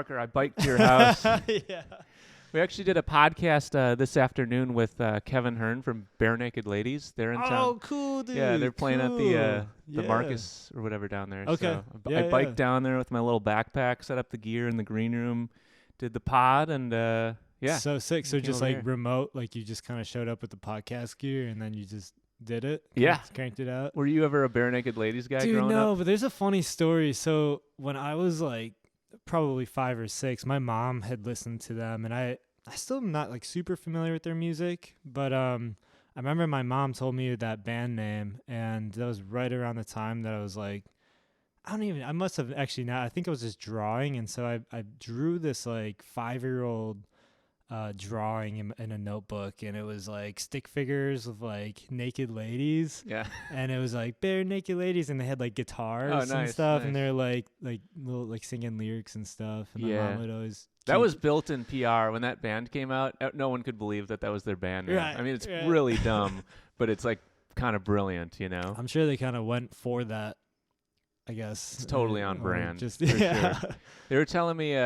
Parker, I biked to your house. Yeah. We actually did a podcast this afternoon with Kevin Hearn from Bare Naked Ladies. They're in town. Oh, cool, dude. Yeah, they're playing at the Yeah. Marcus or whatever down there. Okay. So Yeah, I biked down there with my little backpack, set up the gear in the green room, did the pod, and yeah. So sick. So Came just over like here. remote, like you just kind of showed up with the podcast gear and then you just did it? Yeah. Cranked it out? Were you ever a Bare Naked Ladies guy Dude, growing no, up? but there's a funny story. So when I was like probably 5 or 6, my mom had listened to them, and I still am not like super familiar with their music, but I remember my mom told me that band name, and that was right around the time that I was like, I must have actually not, I think I was just drawing, and so I drew this like 5-year-old drawing in a notebook, and it was like stick figures of like naked ladies. Yeah. And it was like Bare Naked Ladies, and they had like guitars and nice, stuff, nice. and they're like little like singing lyrics and stuff. And my Yeah. mom would always That was built in PR. When that band came out, no one could believe that was their band name. Right, I mean, it's right. really dumb, but it's like kind of brilliant, you know? I'm sure they kind of went for that, I guess. It's totally on or brand, Just for yeah. sure. They were telling me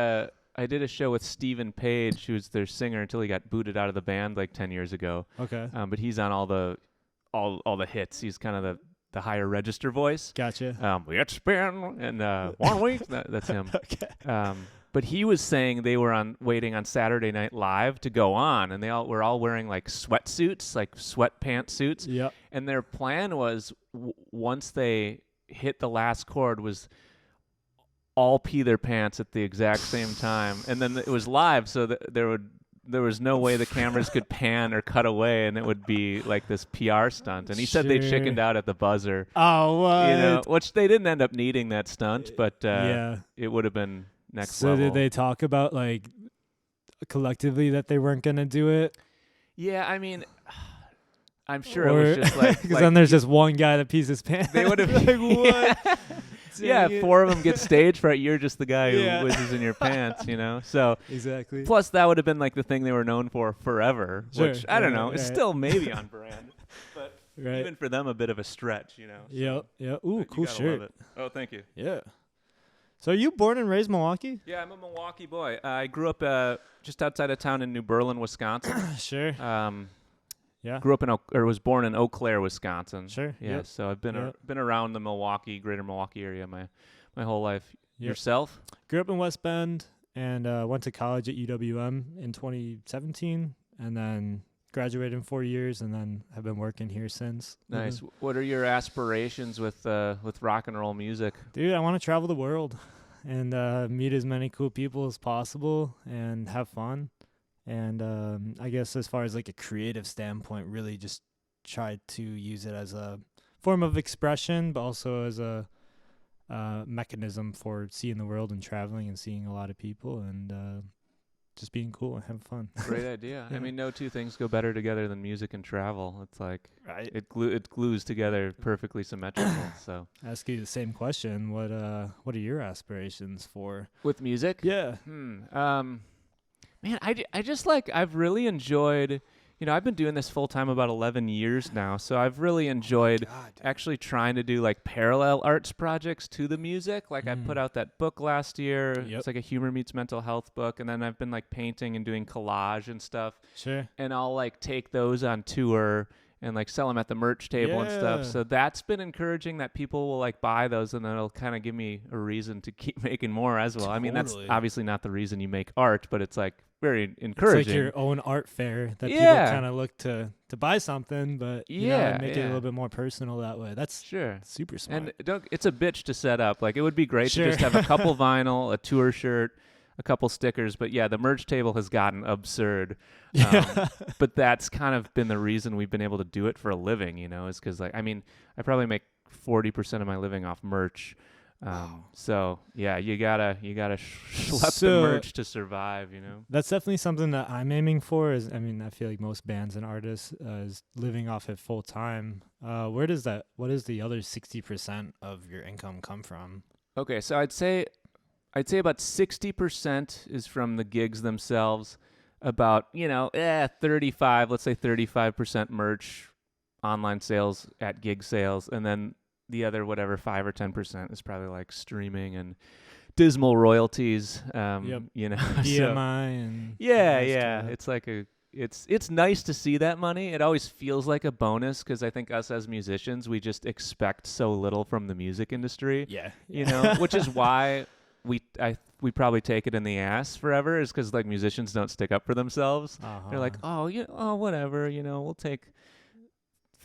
I did a show with Stephen Page, who's their singer until he got booted out of the band like 10 years ago. Okay. But he's on all the hits. He's kind of the higher register voice. Gotcha. It's been and 1 week. That's him. Okay. But he was saying they were waiting on Saturday Night Live to go on, and they were all wearing like sweatsuits, like sweatpant suits. Yep. And their plan was once they hit the last chord was all pee their pants at the exact same time, and then it was live, so there was no way the cameras could pan or cut away, and it would be like this PR stunt. And he said they Sure. chickened out at the buzzer. Oh, what? You know, which they didn't end up needing that stunt, but Yeah. it would have been next So level. did they talk about like collectively that they weren't gonna do it? Yeah, I mean, I'm sure it was just like because then there's just one guy that pees his pants. they would have like what? Yeah, Dang it. 4 of them get stage fright. You're just the guy who Yeah. whizzes in your pants, you know. So Exactly. plus that would have been like the thing they were known for forever, Sure, which I don't right, know. It's right. still maybe on brand, but Right. even for them a bit of a stretch, you know. So, Yep. Yep. Ooh, but you cool gotta shirt. love it. Oh, thank you. Yeah. So are you born and raised Milwaukee? Yeah, I'm a Milwaukee boy. I grew up just outside of town in New Berlin, Wisconsin. Sure. Yeah. Grew up was born in Eau Claire, Wisconsin. Sure, Yeah. yep, So I've been yep. been around the greater Milwaukee area my whole life. Yep. Yourself? Grew up in West Bend and went to college at UWM in 2017, and then graduated in 4 years, and then have been working here since. Nice. What are your aspirations with rock and roll music? Dude, I want to travel the world and meet as many cool people as possible and have fun. And I guess as far as like a creative standpoint, really just try to use it as a form of expression, but also as a mechanism for seeing the world and traveling and seeing a lot of people and just being cool and having fun. Great idea. Yeah. I mean, no two things go better together than music and travel. It's like Right. it glues together perfectly symmetrical. So Ask you the same question. What are your aspirations for? with music, Yeah. Man, I just like I've really enjoyed. You know, I've been doing this full time about 11 years now, so I've really enjoyed actually trying to do like parallel arts projects to the music. Like I put out that book last year. Yep. It's like a humor meets mental health book, and then I've been like painting and doing collage and stuff. Sure. And I'll like take those on tour and like sell them at the merch table and stuff. Yeah. So that's been encouraging that people will like buy those, and then it'll kind of give me a reason to keep making more as well. I mean, that's Totally. obviously not the reason you make art, but it's like very It's encouraging. like your own art fair that Yeah. people kind of look to buy something, but you know, Yeah, make it a yeah. little bit more personal that way. That's Sure. super smart. And it's a bitch to set up. Like it would be great Sure. to just have a couple vinyl, a tour shirt, a couple stickers. But yeah, the merch table has gotten absurd. But that's kind of been the reason we've been able to do it for a living, you know, is because like, I mean, I probably make 40% of my living off merch. So yeah, you gotta schlep So- the merch to survive, you know? That's definitely something that I'm aiming for. I feel like most bands and artists is living off it full time. What is the other 60% of your income come from? Okay, so I'd say about 60% is from the gigs themselves. About 35, let's say 35% merch, online sales at gig sales, and then the other 5 or 10% is probably like streaming and dismal royalties. Yep. You know, BMI and yeah, all that yeah. stuff. It's like it's nice to see that money. It always feels like a bonus because I think us as musicians, we just expect so little from the music industry. Yeah. You know, which is why we probably take it in the ass forever, is because like musicians don't stick up for themselves. They're like, oh, whatever, we'll take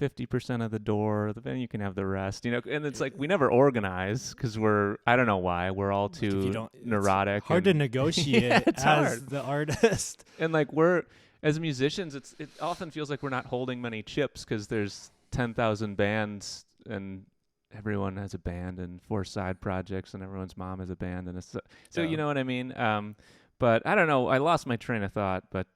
50% of the door, then you can have the rest, and it's like we never organize because I don't know why, we're all Like, if too you don't, neurotic. it's hard to negotiate yeah, it's as hard. the artist. And like as musicians, it often feels like we're not holding many chips because there's 10,000 bands and everyone has a band and 4 side projects and everyone's mom has a band, and it's so you know what I mean. But I don't know. I lost my train of thought, but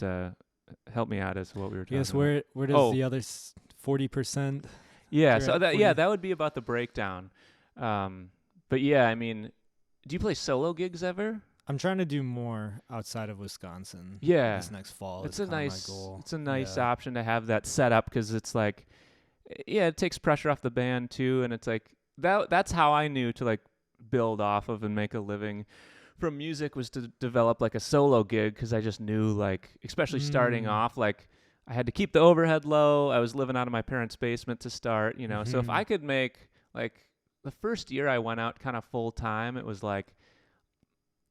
help me out as to what we were talking Yes, about. where does the other 40%? Yeah, so that that would be about the breakdown. But yeah, I mean, do you play solo gigs ever? I'm trying to do more outside of Wisconsin. Yeah, this next fall. It's is a kinda nice, my goal. it's a nice option to have that set up because it's like, yeah, it takes pressure off the band too, and it's like that's how I knew to like build off of and make a living from music was to develop like a solo gig because I just knew like, especially starting off, like I had to keep the overhead low. I was living out of my parents' basement to start, So if I could make like the first year I went out kind of full time, it was like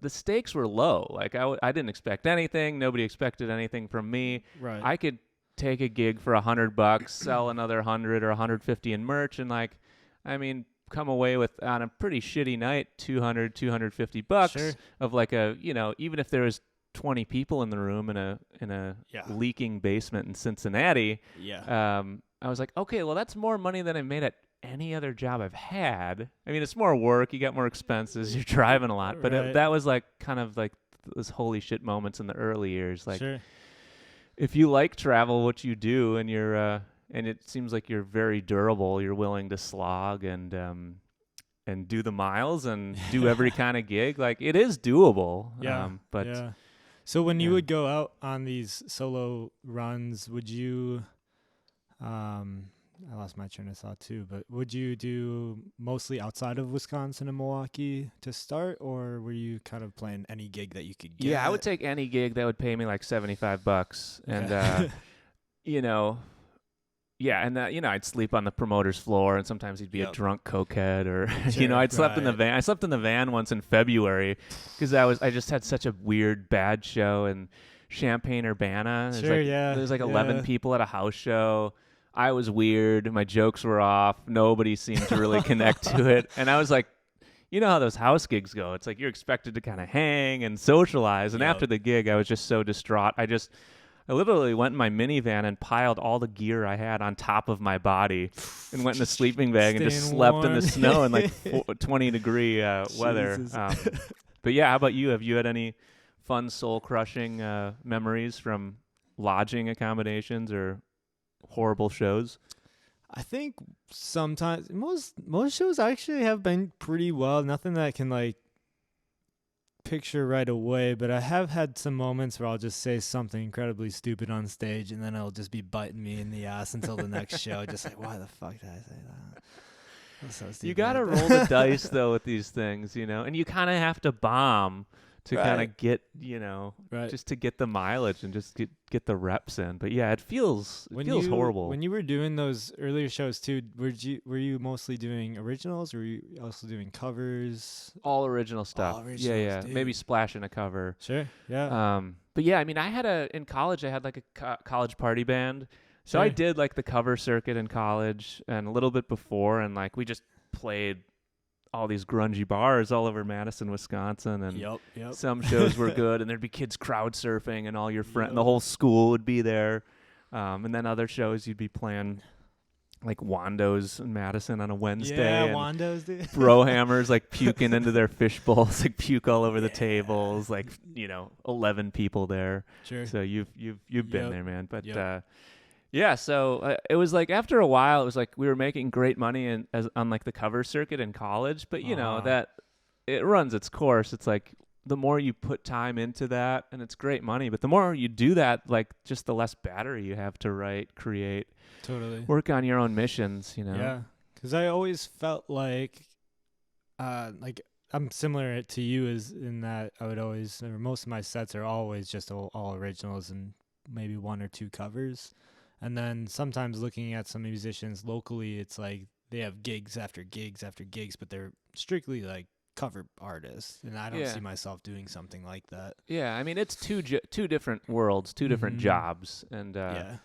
the stakes were low. Like I didn't expect anything. Nobody expected anything from me. Right. I could take a gig for $100, sell another 100 or 150 in merch, and like, I mean, come away with on a pretty shitty night $250 Sure. of like a even if there was 20 people in the room in a leaking basement in Cincinnati. I was like, okay, well that's more money than I made at any other job I've had. I mean, it's more work, you got more expenses, you're driving a lot, but Right. that was like kind of like those holy shit moments in the early years. Like, Sure. if you like travel, what you do, and you're and it seems like you're very durable, you're willing to slog and do the miles and do every kind of gig. Like, it is doable. But yeah. So when you would go out on these solo runs, would you I lost my train of thought too, but would you do mostly outside of Wisconsin and Milwaukee to start, or were you kind of playing any gig that you could get? Yeah, I would take any gig that would pay me like $75, and yeah, and I'd sleep on the promoter's floor, and sometimes he'd be a drunk cokehead, or Sure, I'd slept in the van. I slept in the van once in February because I just had such a weird bad show in Champaign, Urbana. There's like 11 people at a house show. I was weird. My jokes were off. Nobody seemed to really connect to it. And I was like, you know how those house gigs go. It's like you're expected to kind of hang and socialize. And after the gig, I was just so distraught. I literally went in my minivan and piled all the gear I had on top of my body and went in a sleeping bag and just slept in the snow in like 20-degree weather. But yeah, how about you? Have you had any fun soul-crushing memories from lodging accommodations or horrible shows? I think sometimes most shows actually have been pretty well. Nothing that I can like picture right away, but I have had some moments where I'll just say something incredibly stupid on stage, and then it'll just be biting me in the ass until the next show. Just like, why the fuck did I say that? That's so stupid. You gotta roll the dice though with these things, and you kind of have to bomb to kind of get, just to get the mileage and just get the reps in. But yeah, it feels horrible. When you were doing those earlier shows too, were you mostly doing originals, or were you also doing covers? All original stuff. All originals, yeah. dude. Maybe splashing a cover. Sure. Yeah. But yeah, I mean, in college, I had like a college party band. So I did like the cover circuit in college and a little bit before, and like we just played all these grungy bars all over Madison, Wisconsin, and yep. some shows were good, and there'd be kids crowd surfing, and all your friends, the whole school would be there, and then other shows you'd be playing like Wando's in Madison on a Wednesday. Yeah, Wando's, dude. Brohammers like puking into their fish bowls, like puke all over the tables, like 11 people there. Sure. So you've been there, man. But yeah, so it was like after a while, it was like we were making great money on like the cover circuit in college, but that it runs its course. It's like the more you put time into that, and it's great money, but the more you do that, like just the less battery you have to write, create, work on your own missions. Yeah, because I always felt like I'm similar to you is in that I would always, or most of my sets are always just all originals and maybe one or two covers. And then sometimes looking at some musicians locally, it's like they have gigs after gigs after gigs, but they're strictly like cover artists. And I don't Yeah. see myself doing something like that. Yeah, I mean it's two different worlds, two different jobs, and Yeah.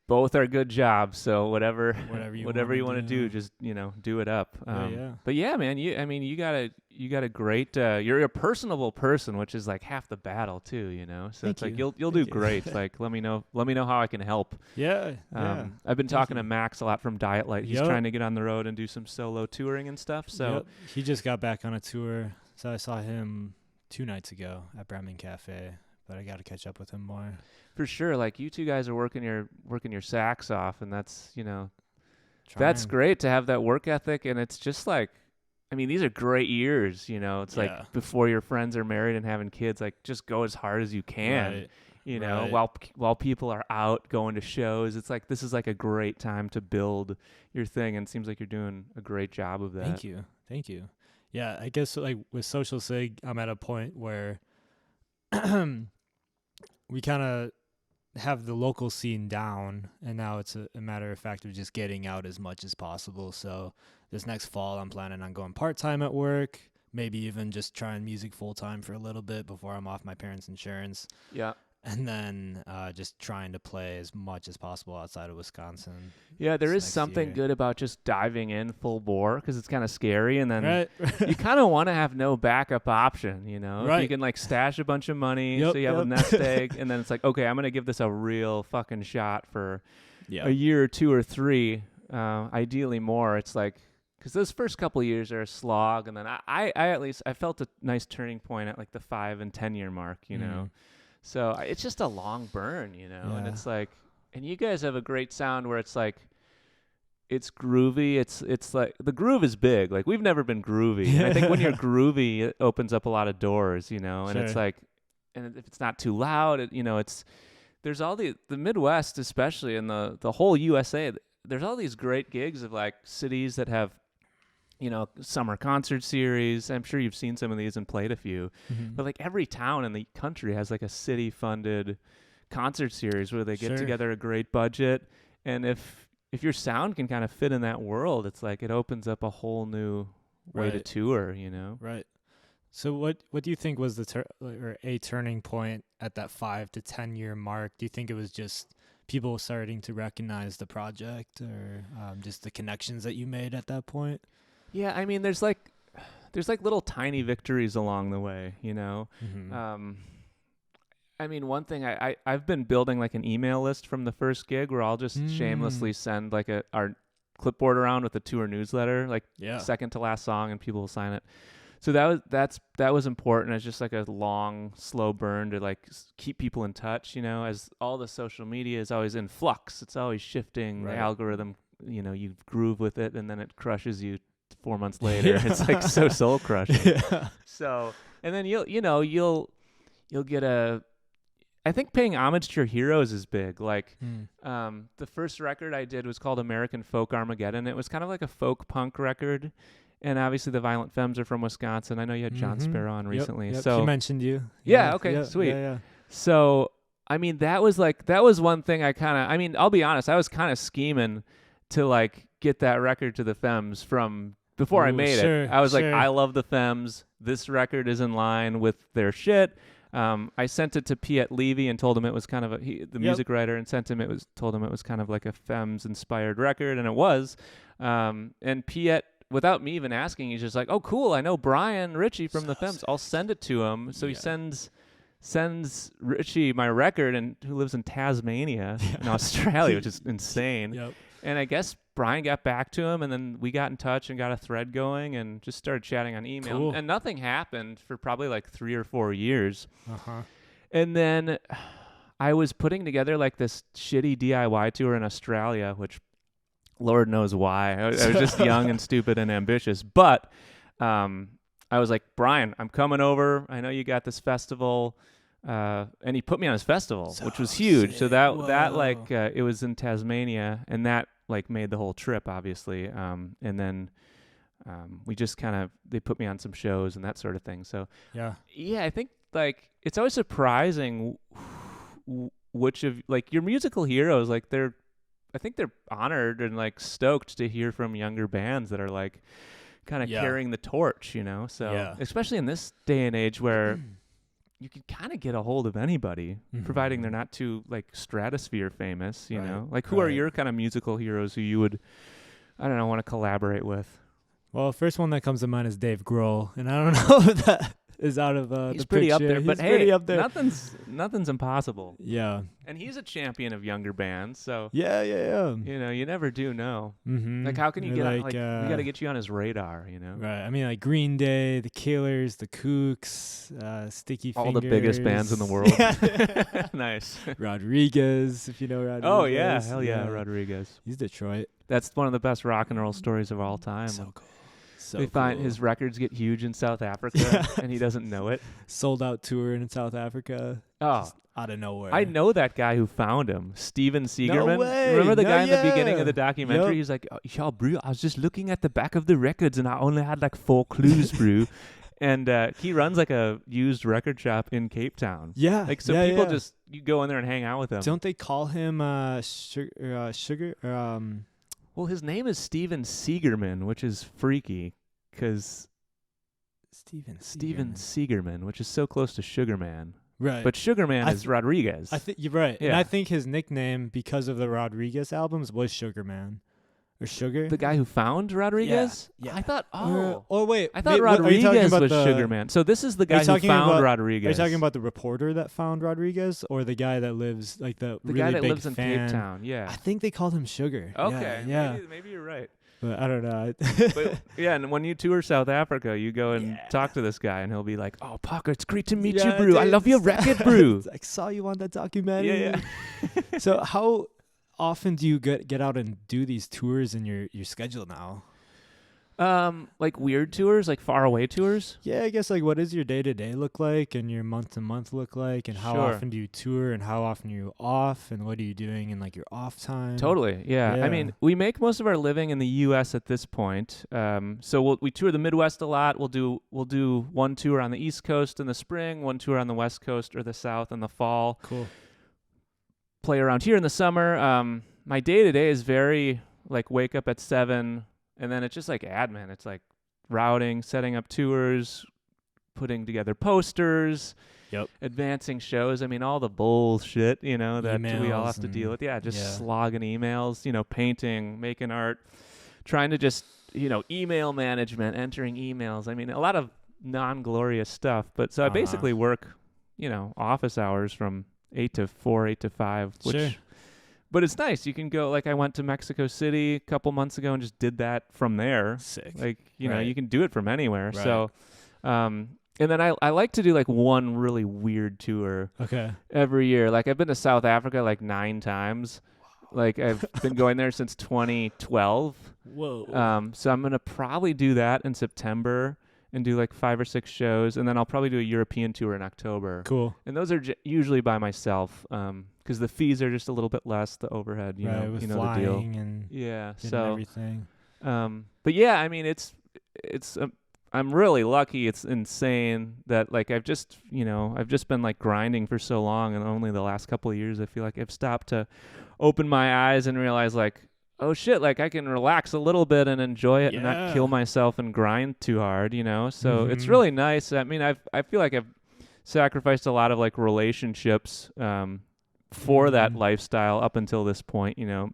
both are good jobs. So whatever Whatever you want to wanna do, just do it up. Yeah. But yeah, man, you got a great. You're a personable person, which is like half the battle too. So Thank it's like you. you'll do great. Like let me know how I can help. Yeah. Yeah. I've been Thank talking you. to Max a lot from Diet Light. He's Yep. trying to get on the road and do some solo touring and stuff. So Yep. He just got back on a tour. So I saw him 2 nights ago at Bremen Cafe, but I got to catch up with him more. for sure, like you two guys are working your sacks off, and that's that's Trying. great to have that work ethic. And it's just like, I mean, these are great years. It's Yeah. like before your friends are married and having kids, like just go as hard as you can. Right. Right. While people are out going to shows, it's like this is like a great time to build your thing, and it seems like you're doing a great job of that. Thank you. Yeah, I guess like with Social Sig, I'm at a point where we kind of have the local scene down, and now it's a matter of fact of just getting out as much as possible. So this next fall, I'm planning on going part-time at work, maybe even just trying music full-time for a little bit before I'm off my parents' insurance. Yeah. And then just trying to play as much as possible outside of Wisconsin. Yeah, there this is next something year. good about just diving in full bore because it's kind of scary, and then Right. you kind of want to have no backup option, If you Right. can like stash a bunch of money Yep, so you have a yep. nest egg, and then it's like, okay, I'm going to give this a real fucking shot for Yeah. a year or two or three, ideally more. It's like, because those first couple of years are a slog, and then I at least I felt a nice turning point at like the 5 and 10 year mark, So it's just a long burn, and Yeah. it's like, and you guys have a great sound where it's like, it's groovy. It's like the groove is big. Like we've never been groovy. And I think when you're groovy, it opens up a lot of doors, and it's Sure. like, and if it's not too loud, it's there's all the Midwest, especially in the whole USA. There's all these great gigs of like cities that have, summer concert series. I'm sure you've seen some of these and played a few. Mhm. But like every town in the country has like a city-funded concert series where they get Sure. together a great budget, and if your sound can kind of fit in that world, it's like it opens up a whole new way to Right. tour. Right. So what do you think was or a turning point at that 5 to 10 year mark? Do you think it was just people starting to recognize the project, or just the connections that you made at that point? Yeah, I mean, there's like little tiny victories along the way. Mm-hmm. I mean, one thing I've been building like an email list from the first gig where I'll just shamelessly send like our clipboard around with a tour newsletter, like Yeah. second to last song, and people will sign it. So that was important. It's just like a long, slow burn to like keep people in touch. As all the social media is always in flux, it's always shifting. Right. The algorithm, you groove with it, and then it crushes you 4 months later. It's like so soul crushing. Yeah. So, and then you'll get I think paying homage to your heroes is big. Like, the first record I did was called American Folk Armageddon. It was kind of like a folk punk record. And obviously the Violent Femmes are from Wisconsin. I know you had John Mhm. Sparrow on recently. Yep. So He mentioned you. Yeah, okay, sweet. Yeah. So, I mean, that was one thing I'll be honest, I was kind of scheming to like get that record to the Femmes from before I Ooh, made sure, it. I was like, sure. I love the Femmes. This record is in line with their shit. I sent it to Piet Levy and told him it was kind of the music writer, and told him it was kind of like a Femmes inspired record, and it was. And Piet, without me even asking, he's just like, "Oh, cool! I know Brian Ritchie from the Femmes. I'll send it to him." So he sends Ritchie my record, and who lives in Tasmania in Australia, which is insane. Yep. And I guess Brian got back to him, and then we got in touch and got a thread going and just started chatting on email. Cool. And nothing happened for probably like 3 or 4 years. Uh-huh. And then I was putting together like this shitty DIY tour in Australia, which Lord knows why. I was just young and stupid and ambitious. But I was like, Brian, I'm coming over. I know you got this festival. And he put me on his festival, which was huge. sick. So that Whoa. like it was in Tasmania, and that like made the whole trip, obviously. And then we just they put me on some shows and that sort of thing. So Yeah. yeah, I think like it's always surprising which of like your musical heroes, like I think they're honored and like stoked to hear from younger bands that are like kind of carrying the torch, you know? So especially in this day and age where you can kind of get a hold of anybody, providing they're not too like stratosphere famous, you know? Like who are your kind of musical heroes who you would, I don't know, want to collaborate with? Well, first one that comes to mind is Dave Grohl, and I don't know if that is out of he's the pretty picture. up there, but he's pretty hey, up there. nothing's impossible. Yeah. And he's a champion of younger bands, so Yeah. you know, you never do know. Like, how can you get on, like we got to get you on his radar, you know? Right. I mean, like Green Day, the Killers, the Kooks, Sticky Fingers. All the biggest bands in the world. Nice. Rodriguez, if you know Rodriguez. Oh yeah, hell yeah, Rodriguez. He's Detroit. That's one of the best rock and roll stories of all time. So cool. So they find his records get huge in South Africa, and he doesn't know it. Sold out tour in South Africa. Oh, just out of nowhere. I know that guy who found him, Steven Seagerman. No way. Remember the guy in the yeah. beginning of the documentary? Yep. He's like, oh, "Yeah, bro, I was just looking at the back of the records, and I only had like 4 clues, bro." And he runs like a used record shop in Cape Town. Yeah. Like so, people just you go in there and hang out with him. Don't they call him Sugar? Well, his name is Steven Seagerman, which is freaky because Steven Seagerman, which is so close to Sugarman. Right. But Sugarman is Rodriguez. I think you're right. Yeah. And I think his nickname, because of the Rodriguez albums, was Sugarman. Or Sugar? The guy who found Rodriguez? Yeah. I thought, wait. I thought Rodriguez was Sugarman. So this is the guy who found Rodriguez. Are you talking about the reporter that found Rodriguez, or the guy that lives, like the really guy that big lives in fan? Cape Town? Yeah. I think they called him Sugar. Okay. Yeah. Maybe you're right. But I don't know. But yeah, and when you tour South Africa, you go and talk to this guy, and he'll be like, "Oh, Parker, it's great to meet you, bro. Dude, I love your record, bro." I saw you on that documentary. Yeah. So how often do you get out and do these tours in your schedule now? Like weird tours, like far away tours? Yeah, I guess like what does your day-to-day look like and your month-to-month look like, and how often do you tour and how often are you off, and what are you doing in like your off time? Totally, yeah. I mean, we make most of our living in the U.S. at this point. So we tour the Midwest a lot. We'll do one tour on the East Coast in the spring, one tour on the West Coast or the South in the fall. Cool. Play around here in the summer. My day-to-day is very like wake up at 7. And then it's just like admin. It's like routing, setting up tours, putting together posters, advancing shows. I mean, all the bullshit, you know, that we all have to deal with. Yeah, just slogging emails, you know, painting, making art, trying to just, you know, email management, entering emails. I mean, a lot of non-glorious stuff. But so I basically work, you know, office hours from 8 to 4, 8 to 5, which... But it's nice. You can go, like I went to Mexico City a couple months ago and just did that from there. Sick. Like, you know, you can do it from anywhere. Right. So, and then I like to do like one really weird tour every year. Like I've been to South Africa like 9 times. Wow. Like I've been going there since 2012. Whoa. So I'm going to probably do that in September and do like 5 or 6 shows. And then I'll probably do a European tour in October. Cool. And those are usually by myself. Because the fees are just a little bit less, the overhead, you know, with you know flying the deal. And so everything. But yeah, I mean, it's I'm really lucky. It's insane that like I've just been like grinding for so long, and only the last couple of years I feel like I've stopped to open my eyes and realize like, oh shit, like I can relax a little bit and enjoy it and not kill myself and grind too hard, you know. So it's really nice. I mean, I feel like I've sacrificed a lot of like relationships for that lifestyle up until this point, you know.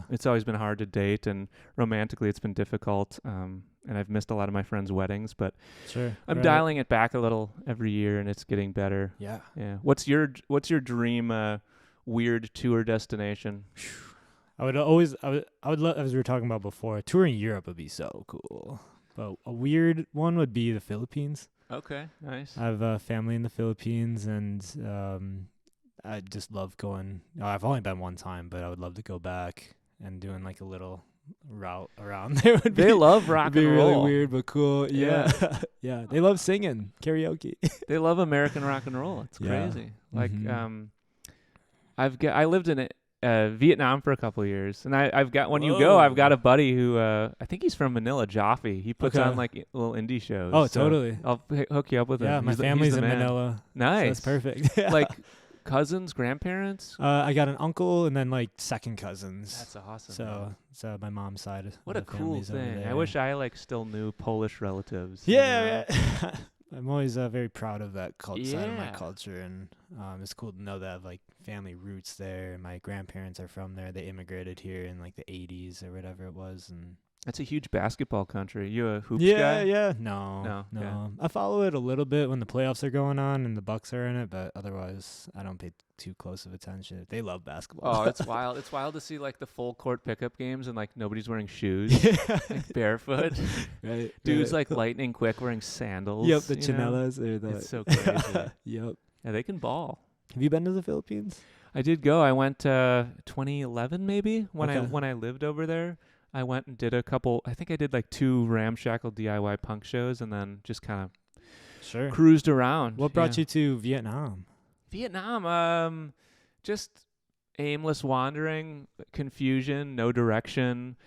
It's always been hard to date, and romantically it's been difficult, and I've missed a lot of my friends' weddings, but I'm dialing it back a little every year, and it's getting better. Yeah. What's your dream weird tour destination? I would love, as we were talking about before, touring Europe would be so cool, but a weird one would be the Philippines. Okay, nice. I have family in the Philippines, and I just love going. I've only been one time, but I would love to go back and doing like a little route around there. They love rock and roll. Really weird, but cool. Yeah. Yeah. They love singing karaoke. They love American rock and roll. It's crazy. Like, I lived in Vietnam for a couple of years, and I've got when you go, I've got a buddy who I think he's from Manila, Jaffe. He puts on like little indie shows. Oh, so totally. I'll hook you up with him. Yeah, my He's family's the in man. Manila. Nice, So that's perfect. Like cousins, grandparents. I got an uncle and then like second cousins. That's awesome. So my mom's side. What a of the cool family's over thing! I there. wish I like still knew Polish relatives. you know? Yeah. I'm always very proud of that side of my Yeah. culture, and it's cool to know that I have like family roots there. My grandparents are from there. They immigrated here in like the 80s or whatever it was, and That's a huge basketball country. You a hoops yeah, guy? yeah. No. Yeah. I follow it a little bit when the playoffs are going on and the Bucks are in it, but otherwise, I don't pay too close of attention. They love basketball. Oh, it's wild. It's wild to see like the full court pickup games and like nobody's wearing shoes, like barefoot. Right. Dudes like lightning quick wearing sandals. Yep, the you know? chinelas or the. It's so crazy. Yep. Yeah, they can ball. Have you been to the Philippines? I did go. I went 2011 maybe when Okay. I lived over there. I went and did a couple. I think I did like 2 ramshackle DIY punk shows, and then just kind of Sure. cruised around. What brought you to Vietnam? Vietnam? Just aimless wandering, confusion, no direction.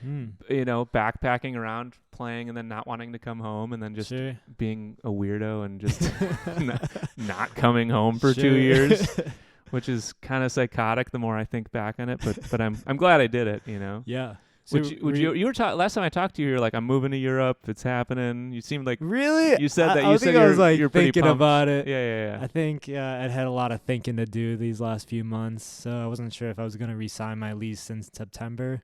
You know, backpacking around, playing, and then not wanting to come home, and then just Sure. being a weirdo and just not coming home for 2 Sure. years, which is kind of psychotic the more I think back on it. But I'm glad I did it. You know. Yeah. So Would you were last time I talked to you, you were like, I'm moving to Europe. It's happening. You seemed like really? you said that. I You think said I was like you're pretty thinking pumped. about it. Yeah. I think I'd had a lot of thinking to do these last few months, so I wasn't sure if I was gonna re-sign my lease in September.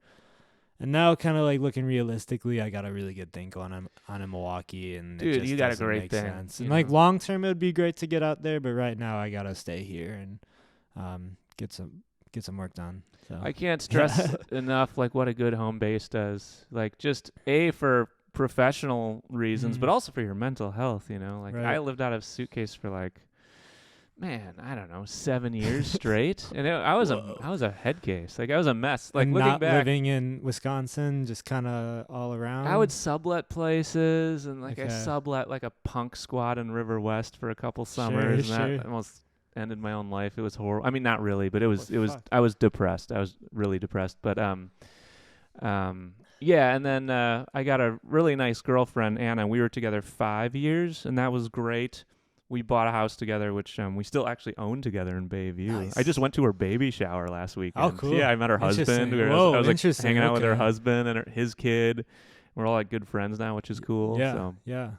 And now, kind of like looking realistically, I got a really good thing going on in Milwaukee, and Dude, it just you got a doesn't great make thing, sense. you And like know? long term, it would be great to get out there, but right now, I gotta stay here and get some work done. So. I can't stress enough like what a good home base does. Like just for professional reasons, but also for your mental health. You know, like Right. I lived out of a suitcase for like, man, I don't know, 7 years straight, and I was a head case. Like I was a mess. Like And looking not back, living in Wisconsin, just kind of all around. I would sublet places, and like I Okay. sublet like a punk squad in River West for a couple summers, and sure. that almost ended my own life. It was horrible. I mean, not really, but it was. Fuck. I was depressed. I was really depressed. But yeah. And then I got a really nice girlfriend, Anna. We were together 5 years, and that was great. We bought a house together, which we still actually own together in Bayview. Nice. I just went to her baby shower last weekend. Oh, cool. Yeah, I met her husband. Interesting. I was like Interesting. hanging out with her Okay. husband and his kid. We're all like good friends now, which is cool. Yeah, So. yeah.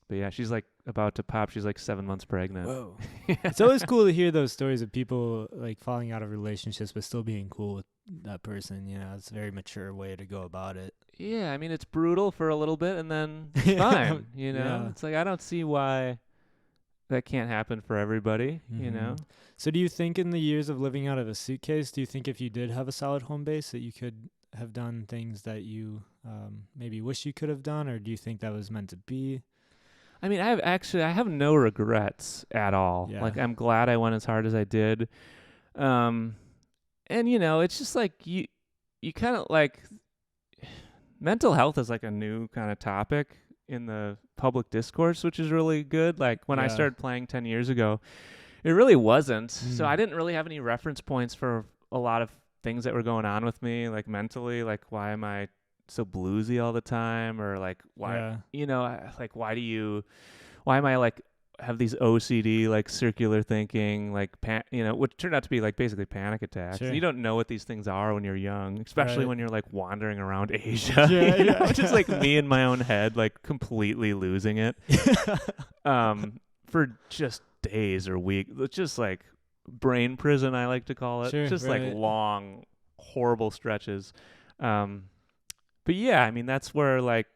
But yeah, she's like about to pop. She's like 7 months pregnant. Whoa. It's always cool to hear those stories of people like falling out of relationships but still being cool with that person. You know, it's a very mature way to go about it. Yeah, I mean, it's brutal for a little bit and then it's fine. You know, Yeah. it's like I don't see why that can't happen for everybody, you know? So do you think in the years of living out of a suitcase, do you think if you did have a solid home base that you could have done things that you maybe wish you could have done, or do you think that was meant to be? I mean, I have no regrets at all. Yeah. Like, I'm glad I went as hard as I did. And, you know, it's just like you kind of like mental health is like a new kind of topic in the public discourse, which is really good. Like when I Yeah. started playing 10 years ago, it really wasn't. So I didn't really have any reference points for a lot of things that were going on with me, like mentally, like why am I so bluesy all the time, or like why you know, like why am I like have these OCD like circular thinking, like you know, which turned out to be like basically panic attacks. Sure. You don't know what these things are when you're young, especially Right. when you're like wandering around Asia. Yeah, you know? yeah. Just like me in my own head, like completely losing it for just days or weeks. It's just like brain prison, I like to call it. Sure, Just right. like long, horrible stretches. But yeah, I mean, that's where like,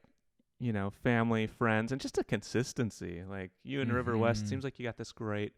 you know, family, friends, and just a consistency. Like you in River West, Mhm. seems like you got this great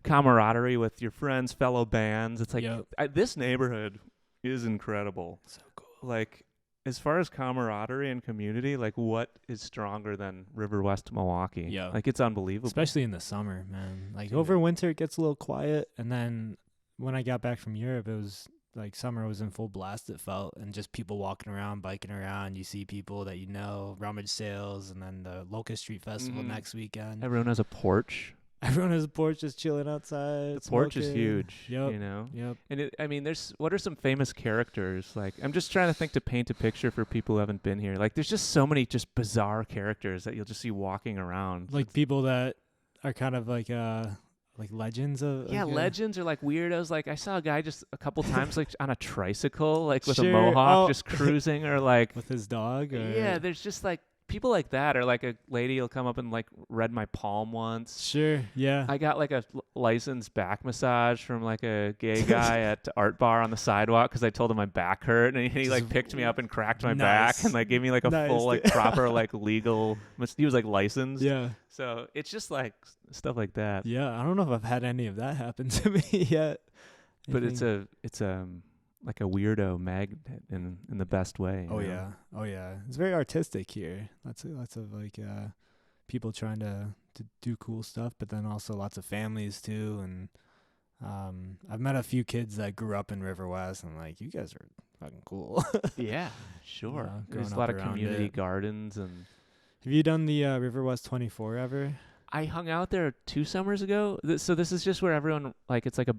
camaraderie with your friends, fellow bands. It's like Yep. this neighborhood is incredible. So cool. Like as far as camaraderie and community, like what is stronger than River West, Milwaukee? Yeah. Like it's unbelievable. Especially in the summer, man. Like Dude. over winter, it gets a little quiet. And then when I got back from Europe, it was like summer was in full blast, it felt. And just people walking around, biking around. You see people that you know, rummage sales, and then the Locust Street Festival Mhm. next weekend. Everyone has a porch. Everyone has a porch just chilling outside. The porch is smoking. huge, Yep. you know. Yep. And what are some famous characters? Like, I'm just trying to think to paint a picture for people who haven't been here. Like, there's just so many just bizarre characters that you'll just see walking around. Like people that are kind of like legends of. Yeah, like, legends or like weirdos. Like, I saw a guy just a couple times like on a tricycle, like with a Sure. mohawk, just cruising, or like with his dog. Or yeah. There's just like people like that, or like a lady will come up and like read my palm once. Sure. Yeah. I got like a licensed back massage from like a gay guy at Art Bar on the sidewalk because I told him my back hurt, and he like picked me up and cracked my back and like gave me like a Nice, full like dude. proper like legal. He was like licensed. Yeah. So it's just like stuff like that. Yeah. I don't know if I've had any of that happen to me yet. But it's like a weirdo magnet in the best way. Oh you know? yeah. Oh yeah. It's very artistic here. Lots of like people trying to do cool stuff, but then also lots of families too. And I've met a few kids that grew up in River West, and like, you guys are fucking cool. Yeah, sure. Yeah, There's growing a lot up of around community it. gardens, and Have you done the River West 24 ever? I hung out there 2 summers ago. So this is just where everyone like it's like a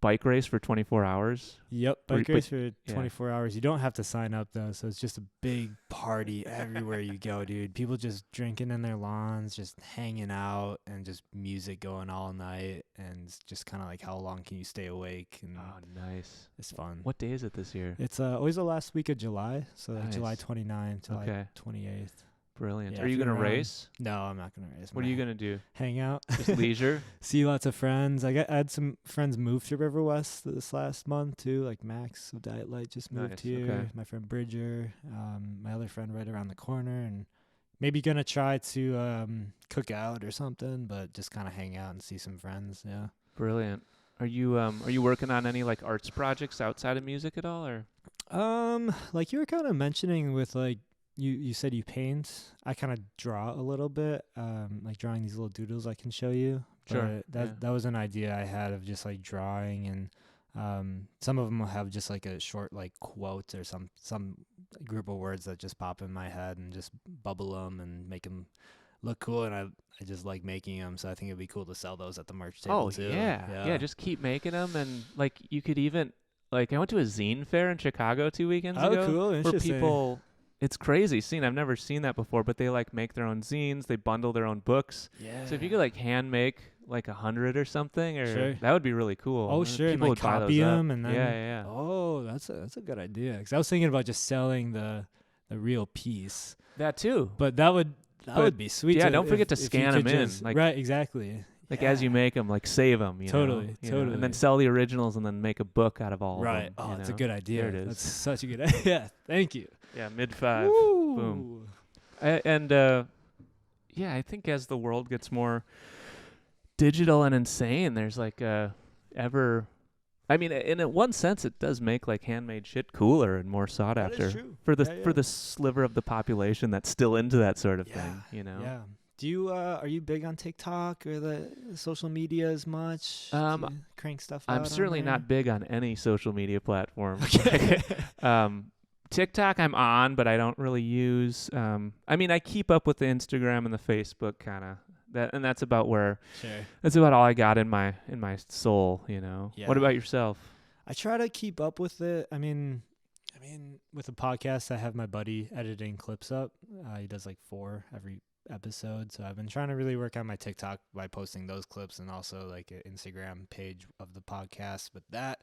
bike race for 24 hours. Yep, Or- bike but- race for yeah. 24 hours. You don't have to sign up though, so it's just a big party everywhere you go, dude. People just drinking in their lawns, just hanging out, and just music going all night, and it's just kind of like, how long can you stay awake? And Oh, nice. it's fun. What day is it this year? It's always the last week of July, so like July Nice. 29th, July Okay. 28th. Brilliant. Yeah, Are you if you're gonna around. race? No, I'm not gonna race. What are you gonna do? hang out? Just leisure? See lots of friends. I had some friends move to River West this last month too. Like Max of Diet Light just moved Nice, here. okay. My friend Bridger, my other friend right around the corner, and maybe gonna try to cook out or something, but just kind of hang out and see some friends. Yeah. Brilliant. Are you working on any like arts projects outside of music at all, or? Like you were kind of mentioning with like you said you paint. I kind of draw a little bit, like drawing these little doodles I can show you. Sure, But that was an idea I had of just like drawing, and some of them will have just like a short like quote or some group of words that just pop in my head and just bubble them and make them look cool. And I just like making them, so I think it'd be cool to sell those at the merch table too. Yeah. Just keep making them, and like you could even like I went to a zine fair in Chicago 2 weekends Oh, ago. cool. Where Interesting. people, it's crazy seeing. I've never seen that before, but they like make their own zines. They bundle their own books. Yeah. So if you could like hand make like 100 or something, or Sure. that would be really cool. Oh, And sure, and people like would buy copy those up. them, and then yeah. Oh, that's a good idea. Because I was thinking about just selling the real piece, That too. but that would But, be sweet. yeah, to- don't forget to if you scan could 'em in, just- like- right, exactly. Like Yeah. as you make them, like save them. Totally, and then totally. sell the originals, and then make a book out of all Right. of them. Oh, that's a know? good idea. There it is. That's such a good idea. Thank you. Yeah, mid-5. Woo. Boom. And yeah, I think as the world gets more digital and insane, there's like I mean, in one sense, it does make like handmade shit cooler and more sought That is after true. for the Yeah, for yeah. the sliver of the population that's still into that sort of Yeah, thing. You know. Yeah. Do you are you big on TikTok or the social media as much? Do you crank stuff out I'm on certainly there? not big on any social media platform. Okay. TikTok I'm on, but I don't really use. I mean, I keep up with the Instagram and the Facebook kind of that, and that's about Sure. that's about all I got in my soul. You know. Yeah. What about yourself? I try to keep up with it. I mean, with the podcast, I have my buddy editing clips up. He does like 4 every episode. So I've been trying to really work on my TikTok by posting those clips, and also like an Instagram page of the podcast with that.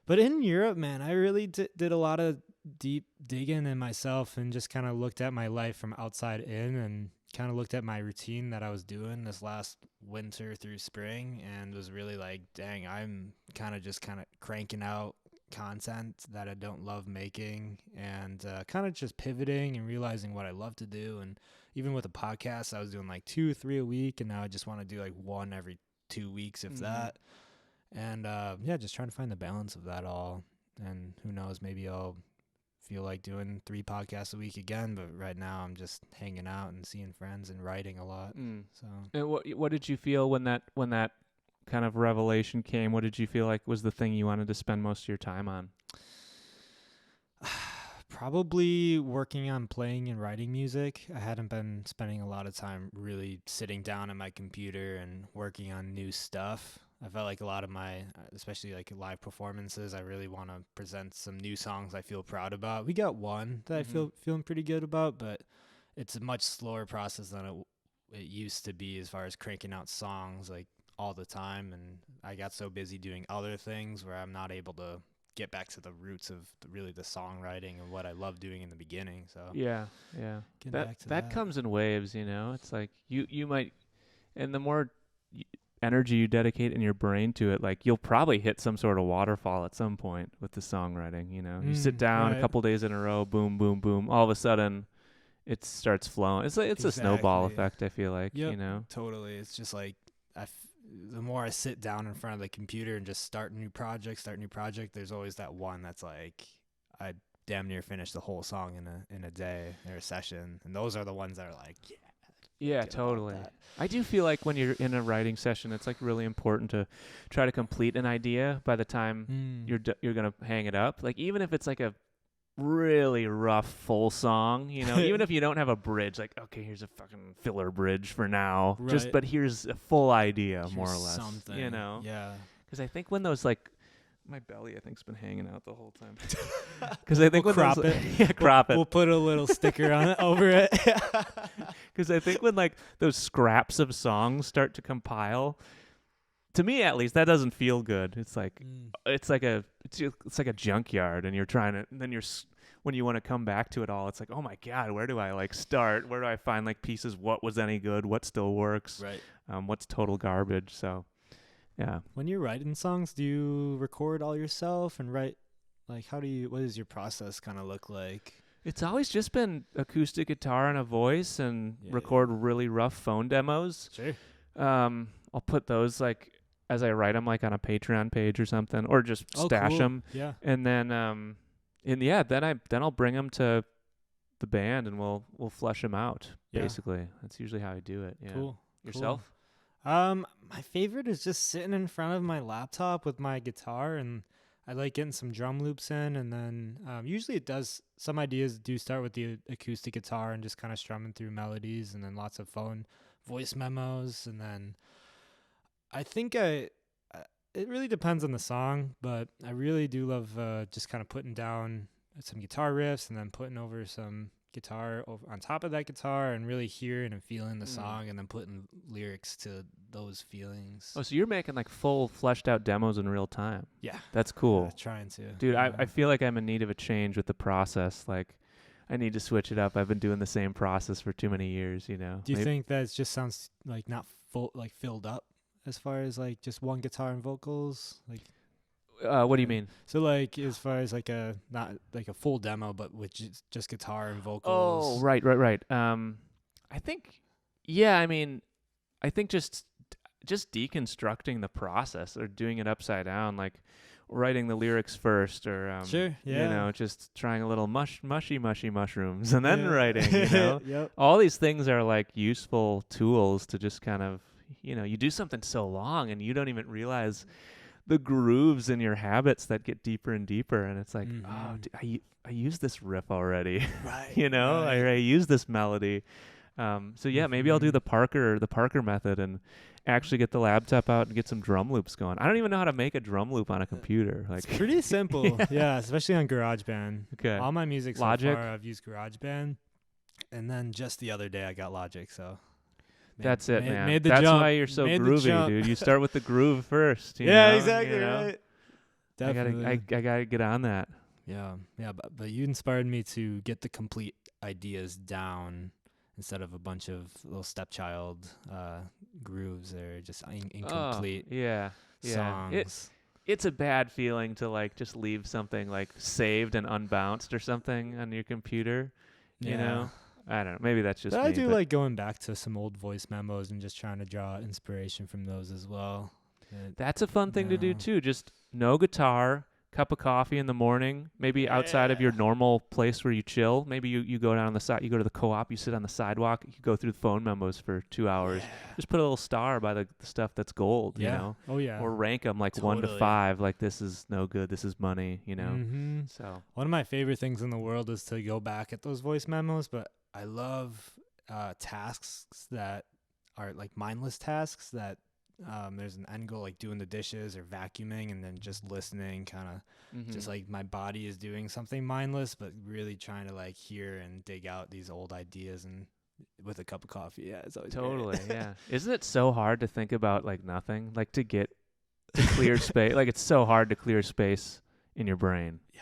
But in Europe, man, I really did a lot of deep digging in myself, and just kind of looked at my life from outside in, and kind of looked at my routine that I was doing this last winter through spring, and was really like, dang, I'm kind of cranking out content that I don't love making, and kind of just pivoting and realizing what I love to do. And even with the podcast, I was doing like 2-3 a week, and now I just want to do like 1 every 2 weeks, if that. And yeah, just trying to find the balance of that all. And who knows, maybe I'll feel like doing 3 podcasts a week again, but right now I'm just hanging out and seeing friends and writing a lot. So And what did you feel when that kind of revelation came? What did you feel like was the thing you wanted to spend most of your time on? Probably working on playing and writing music. I hadn't been spending a lot of time really sitting down at my computer and working on new stuff. I felt like a lot of my, especially like live performances, I really want to present some new songs I feel proud about. We got one that I feeling pretty good about, but it's a much slower process than it used to be as far as cranking out songs like all the time. And I got so busy doing other things where I'm not able to get back to the roots of really the songwriting and what I love doing in the beginning. So yeah. That comes in waves, It's like you might, and the more energy you dedicate in your brain to it, like you'll probably hit some sort of waterfall at some point with the songwriting. You sit down a couple days in a row, boom, boom, boom. All of a sudden, it starts flowing. It's a snowball effect. I feel like totally. It's just like the more I sit down in front of the computer and just start a new project, there's always that one that's like I damn near finish the whole song in a day or a session, and those are the ones that are like, yeah, totally. I do feel like when you're in a writing session, it's like really important to try to complete an idea by the time you're gonna hang it up. Like even if it's like a really rough full song, even if you don't have a bridge, like okay, here's a fucking filler bridge for now, right. but here's a full idea, here's more or less, something. Yeah. Because I think when those like my belly, I think's been hanging out the whole time. Because I think we'll when crop it. Yeah, crop it. We'll put a little sticker on it over it. Because I think when like those scraps of songs start to compile, to me at least, that doesn't feel good. It's like it's like a junkyard, and you're trying to. And then when you want to come back to it all, it's like, oh my god, where do I like start? Where do I find like pieces? What was any good? What still works? Right. What's total garbage? So, yeah. When you're writing songs, do you record all yourself and write? Like, what does your process kind of look like? It's always just been acoustic guitar and a voice, and record really rough phone demos. Sure. I'll put those like as I write them, like on a Patreon page or something, or just stash them. Yeah. And then, then I'll bring them to the band, and we'll flesh them out. Yeah. Basically, that's usually how I do it. Yeah. Cool. Yourself? Cool. My favorite is just sitting in front of my laptop with my guitar, and I like getting some drum loops in, and then usually some ideas do start with the acoustic guitar and just kind of strumming through melodies, and then lots of voice memos, and then I think it really depends on the song, but I really do love just kind of putting down some guitar riffs and then putting over some guitar on top of that guitar and really hearing and feeling the song, and then putting lyrics to those feelings. Oh, so you're making like full fleshed out demos in real time. Yeah. That's cool. Trying to. Dude, I feel like I'm in need of a change with the process. Like I need to switch it up. I've been doing the same process for too many years, Do you think that just sounds like not full, like filled up as far as like just one guitar and vocals? Like what do you mean? So like as far as like not like a full demo, but with just guitar and vocals. Oh, right. I think, I think just deconstructing the process or doing it upside down, like writing the lyrics first, or sure, yeah, just trying a little mushy mushrooms and then writing. Yep. All these things are like useful tools to just kind of, you do something so long and you don't even realize the grooves in your habits that get deeper and deeper, and it's like, I used this riff already. Right. I used this melody. So yeah, maybe I'll do the Parker method and actually get the laptop out and get some drum loops going. I don't even know how to make a drum loop on a computer. Like it's pretty simple. Yeah, especially on GarageBand. Okay. All my music so Logic? far I've used GarageBand, and then just the other day I got Logic. So that's it, man. Made the that's jump. why you're so Made groovy, dude. You start with the groove first. Yeah, exactly. Right. Definitely. I gotta get on that. Yeah, but you inspired me to get the complete ideas down instead of a bunch of little stepchild grooves or just incomplete songs. It's a bad feeling to like just leave something like saved and unbounced or something on your computer. You know, I don't know. Maybe that's just. But I do like going back to some old voice memos and just trying to draw inspiration from those as well. That's a fun thing to do too. Just no guitar, cup of coffee in the morning, maybe outside of your normal place where you chill. Maybe you go down on the side, you go to the co-op, you sit on the sidewalk, you go through the phone memos for 2 hours. Just put a little star by the stuff that's gold, you know? Oh, yeah. Or rank them like 1 to 5, like this is no good, this is money, you know? Mm-hmm. So one of my favorite things in the world is to go back at those voice memos, but I love tasks that are like mindless tasks that there's an end goal, like doing the dishes or vacuuming, and then just listening, kind of just like my body is doing something mindless, but really trying to like hear and dig out these old ideas and with a cup of coffee. Yeah, it's always totally, great. yeah. Isn't it so hard to think about like nothing, like to get to clear space? Like it's so hard to clear space in your brain. Yeah.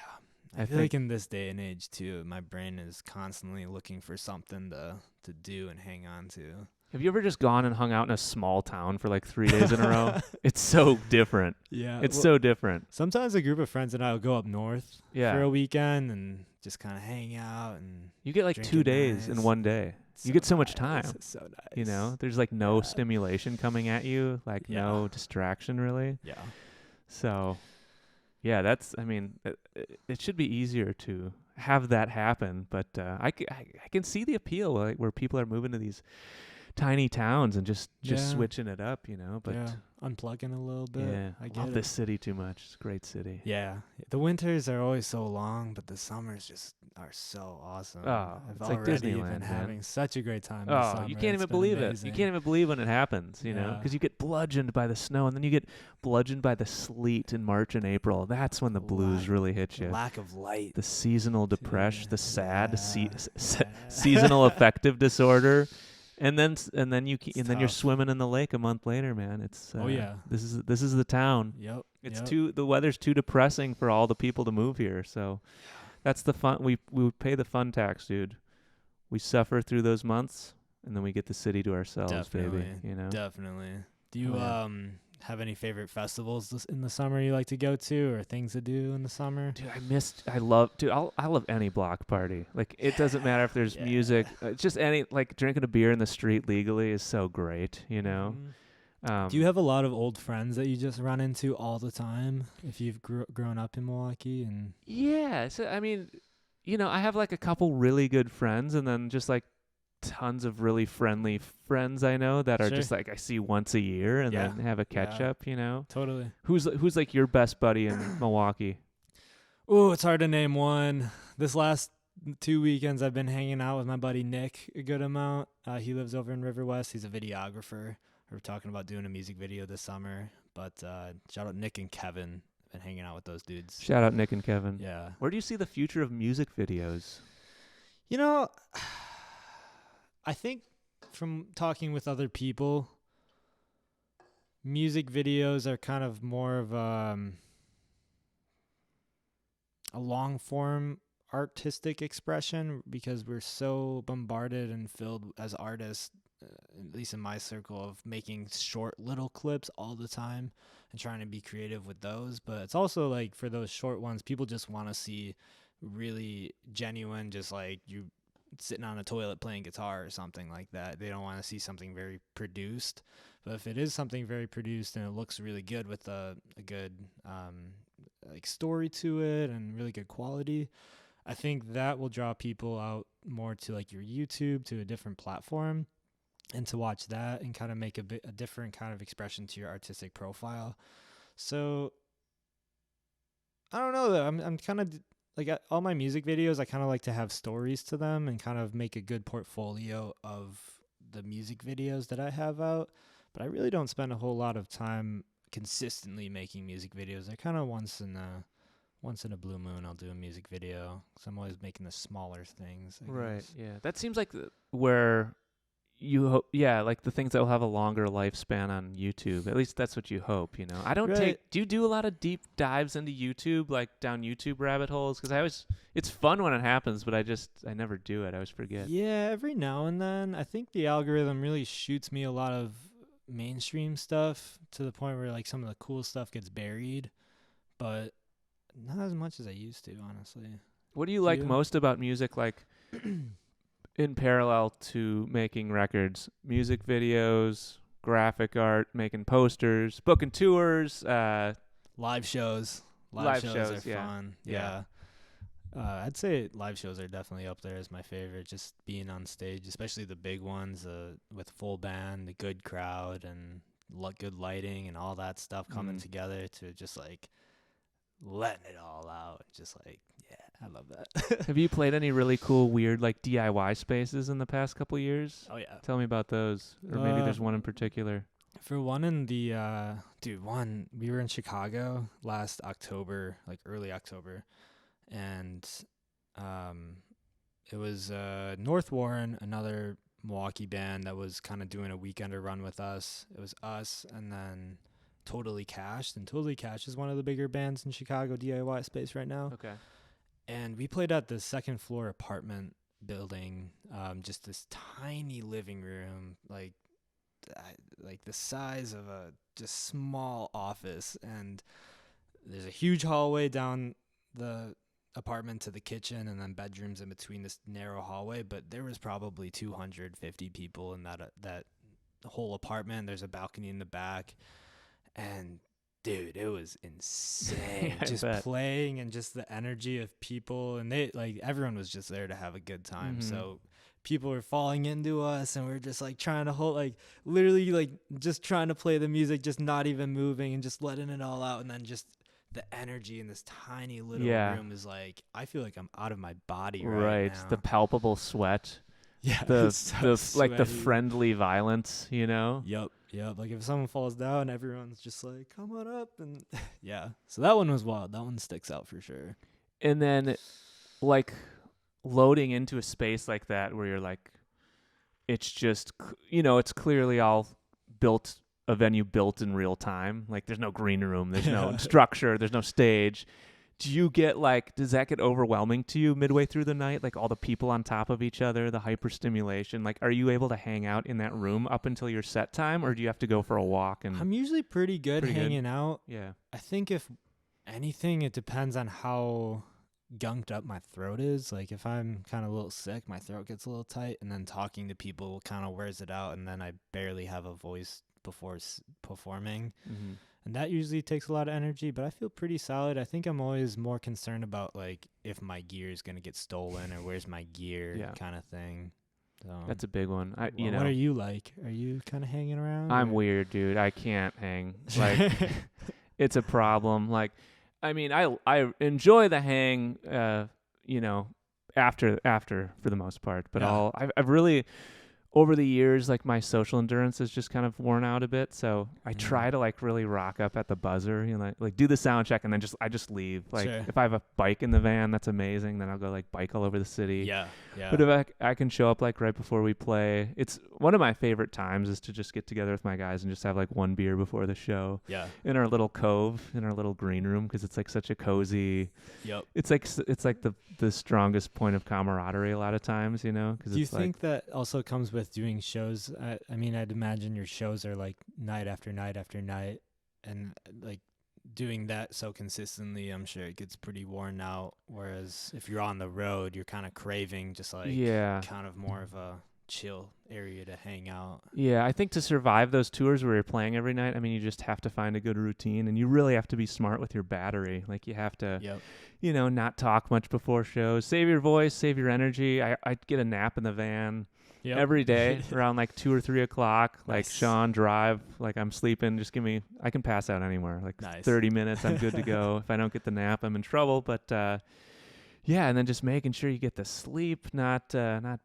I feel like in this day and age too, my brain is constantly looking for something to do and hang on to. Have you ever just gone and hung out in a small town for like 3 days in a row? It's so different. Yeah. It's so different. Sometimes a group of friends and I will go up north Yeah. for a weekend and just kind of hang out. And you get like 2 days in one day. You get so much time. It's so nice. You know, there's like no stimulation coming at you, like no distraction really. Yeah. So, yeah, that's, I mean, it should be easier to have that happen. But I can see the appeal, like, where people are moving to these tiny towns and just switching it up, you know. But unplugging a little bit. Yeah, I get love it. this city too much. It's a great city. Yeah, the winters are always so long, but the summers just are so awesome. Oh, I've it's like already Disneyland, been man. having such a great time. This Oh, summer. you can't It's even been believe amazing. it. You can't even believe when it happens, you know, because you get bludgeoned by the snow, and then you get bludgeoned by the sleet in March and April. That's when the blues really hit you. Lack of light. The seasonal depression, the sad seasonal affective disorder. And then you're swimming in the lake a month later, man. It's this is the town. Yep. It's the weather's too depressing for all the people to move here. So that's the fun. We pay the fun tax, dude. We suffer through those months, and then we get the city to ourselves, baby. You know. Definitely. Do you have any favorite festivals in the summer you like to go to, or things to do in the summer? Dude, I love any block party. Like, it doesn't matter if there's music. It's just any, like, drinking a beer in the street legally is so great, you know? Do you have a lot of old friends that you just run into all the time if you've grown up in Milwaukee? And yeah, so, I mean, you know, I have, like, a couple really good friends, and then just, like, tons of really friendly friends I know that are just like I see once a year and then have a catch up, you know. Totally. Who's like your best buddy in Milwaukee? Oh, it's hard to name one. This last 2 weekends I've been hanging out with my buddy Nick a good amount. He lives over in River West. He's a videographer. We're talking about doing a music video this summer. But shout out Nick and Kevin. Been hanging out with those dudes. Shout out Nick and Kevin. Yeah. Where do you see the future of music videos? You know, I think from talking with other people, music videos are kind of more of a long form artistic expression, because we're so bombarded and filled as artists, at least in my circle, of making short little clips all the time and trying to be creative with those. But it's also like for those short ones, people just want to see really genuine, just like you sitting on a toilet playing guitar or something like that. They don't want to see something very produced. But if it is something very produced and it looks really good with a good like story to it and really good quality, I think that will draw people out more to like your YouTube, to a different platform, and to watch that and kind of make a different kind of expression to your artistic profile. So I don't know though. I'm kind of like all my music videos, I kind of like to have stories to them and kind of make a good portfolio of the music videos that I have out. But I really don't spend a whole lot of time consistently making music videos. I kind of once in a blue moon I'll do a music video, because I'm always making the smaller things. I guess. Yeah. That seems like where you hope, like the things that will have a longer lifespan on YouTube. At least that's what you hope, you know. I don't do you do a lot of deep dives into YouTube, like down YouTube rabbit holes? Because it's fun when it happens, but I never do it. I always forget. Yeah, every now and then. I think the algorithm really shoots me a lot of mainstream stuff to the point where like some of the cool stuff gets buried, but not as much as I used to, honestly. What do you like most about music, like in parallel to making records? Music videos, graphic art, making posters, booking tours, live shows. Live Live shows shows, are yeah. fun. Yeah. I'd say live shows are definitely up there as my favorite. Just being on stage, especially the big ones, with full band, a good crowd, and good lighting, and all that stuff coming together to just like letting it all out. Just like, yeah, I love that. Have you played any really cool, weird, like DIY spaces in the past couple years? Oh yeah. Tell me about those, or maybe there's one in particular. For one in the we were in Chicago last October, like early October, and it was North Warren, another Milwaukee band that was kind of doing a weekender run with us. It was us and then Totally Cashed, and Totally Cashed is one of the bigger bands in Chicago DIY space right now. Okay. And we played at the second floor apartment building, just this tiny living room, like the size of a just small office, and there's a huge hallway down the apartment to the kitchen, and then bedrooms in between this narrow hallway. But there was probably 250 people in that whole apartment. There's a balcony in the back, and dude, it was insane. Just playing and just the energy of people, and everyone was just there to have a good time. So people were falling into us, and we were just like trying to hold, like literally like just trying to play the music, just not even moving and just letting it all out. And then just the energy in this tiny little room is like, I feel like I'm out of my body right now. The palpable sweat. Yeah. Like the friendly violence, you know? Yep. Like if someone falls down, everyone's just like, come on up. And yeah. So that one was wild. That one sticks out for sure. And then like loading into a space like that where you're like, it's just, it's clearly all a venue built in real time. Like there's no green room, there's no structure, there's no stage. Do you get does that get overwhelming to you midway through the night? Like all the people on top of each other, the hyperstimulation. Like, are you able to hang out in that room up until your set time, or do you have to go for a walk? And I'm usually pretty good hanging out. Yeah. I think if anything, it depends on how gunked up my throat is. Like if I'm kind of a little sick, my throat gets a little tight, and then talking to people kind of wears it out, and then I barely have a voice before performing. And that usually takes a lot of energy, but I feel pretty solid. I think I'm always more concerned about like if my gear is going to get stolen or where's my gear kind of thing. So that's a big one. What are you like? Are you kind of hanging around? I'm weird, dude. I can't hang. Like it's a problem. Like, I mean, I enjoy the hang, after for the most part, but I've really, over the years, like my social endurance has just kind of worn out a bit. So I try to like really rock up at the buzzer, like do the sound check and then I just leave. Like if I have a bike in the van, that's amazing. Then I'll go like bike all over the city. Yeah. But if I can show up like right before we play, it's one of my favorite times is to just get together with my guys and just have like one beer before the show. Yeah. In our little cove, in our little green room, because it's like such a cozy. Yep. It's like the strongest point of camaraderie a lot of times, Cause do you think that also comes with doing shows? I mean, I'd imagine your shows are like night after night after night, and like doing that so consistently, I'm sure it gets pretty worn out. Whereas if you're on the road, you're kind of craving just like kind of more of a chill area to hang out. Yeah, I think to survive those tours where you're playing every night, I mean, you just have to find a good routine, and you really have to be smart with your battery. Like you have to, not talk much before shows, save your voice, save your energy. I get a nap in the van. Every day around like 2 or 3 o'clock, like Sean drive, like I'm sleeping, just I can pass out anywhere, like 30 minutes, I'm good to go. If I don't get the nap, I'm in trouble. But and then just making sure you get the sleep, not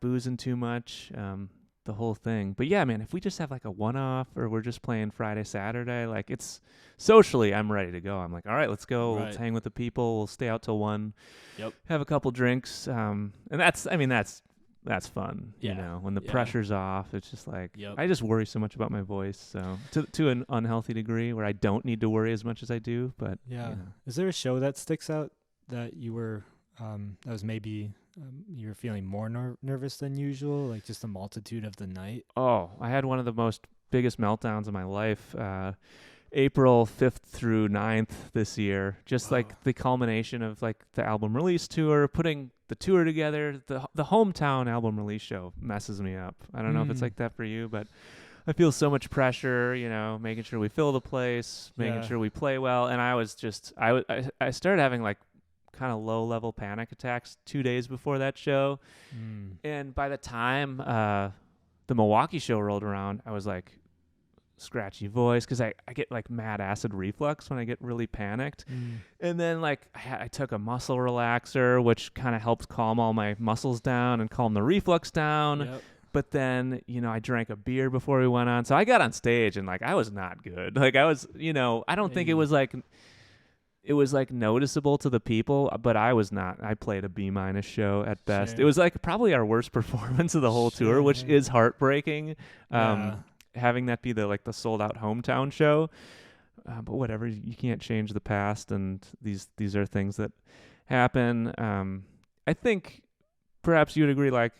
boozing too much, the whole thing. But yeah, man, if we just have like a one-off or we're just playing Friday, Saturday, like it's socially, I'm ready to go. I'm like, all right, let's go. Let's hang with the people. We'll stay out till 1. Have a couple drinks. And that's fun, when the pressure's off. It's just like, I just worry so much about my voice. So to an unhealthy degree where I don't need to worry as much as I do. But is there a show that sticks out that you were, that was maybe you were feeling more nervous than usual, like just the multitude of the night? Oh, I had one of the biggest meltdowns of my life. April 5th through 9th this year, just like the culmination of like the album release tour, putting the tour together. The hometown album release show messes me up. I don't know if it's like that for you, but I feel so much pressure, you know, making sure we fill the place, making Yeah. sure we play well. And I was just, I started having like kind of low level panic attacks 2 days before that show. Mm. And by the time the Milwaukee show rolled around, I was like, scratchy voice because I get like mad acid reflux when I get really panicked. And then like I took a muscle relaxer, which kind of helps calm all my muscles down and calm the reflux down. Yep. But then, you know, I drank a beer before we went on. So I got on stage and like I was not good. Like I was, you know, I don't think it was like noticeable to the people, but I was not. I played a B- show at best. Sure. It was like probably our worst performance of the whole tour, which Sure. is heartbreaking. Yeah. Having that be the sold out hometown show, but whatever, you can't change the past, and these are things that happen. I think perhaps you'd agree, like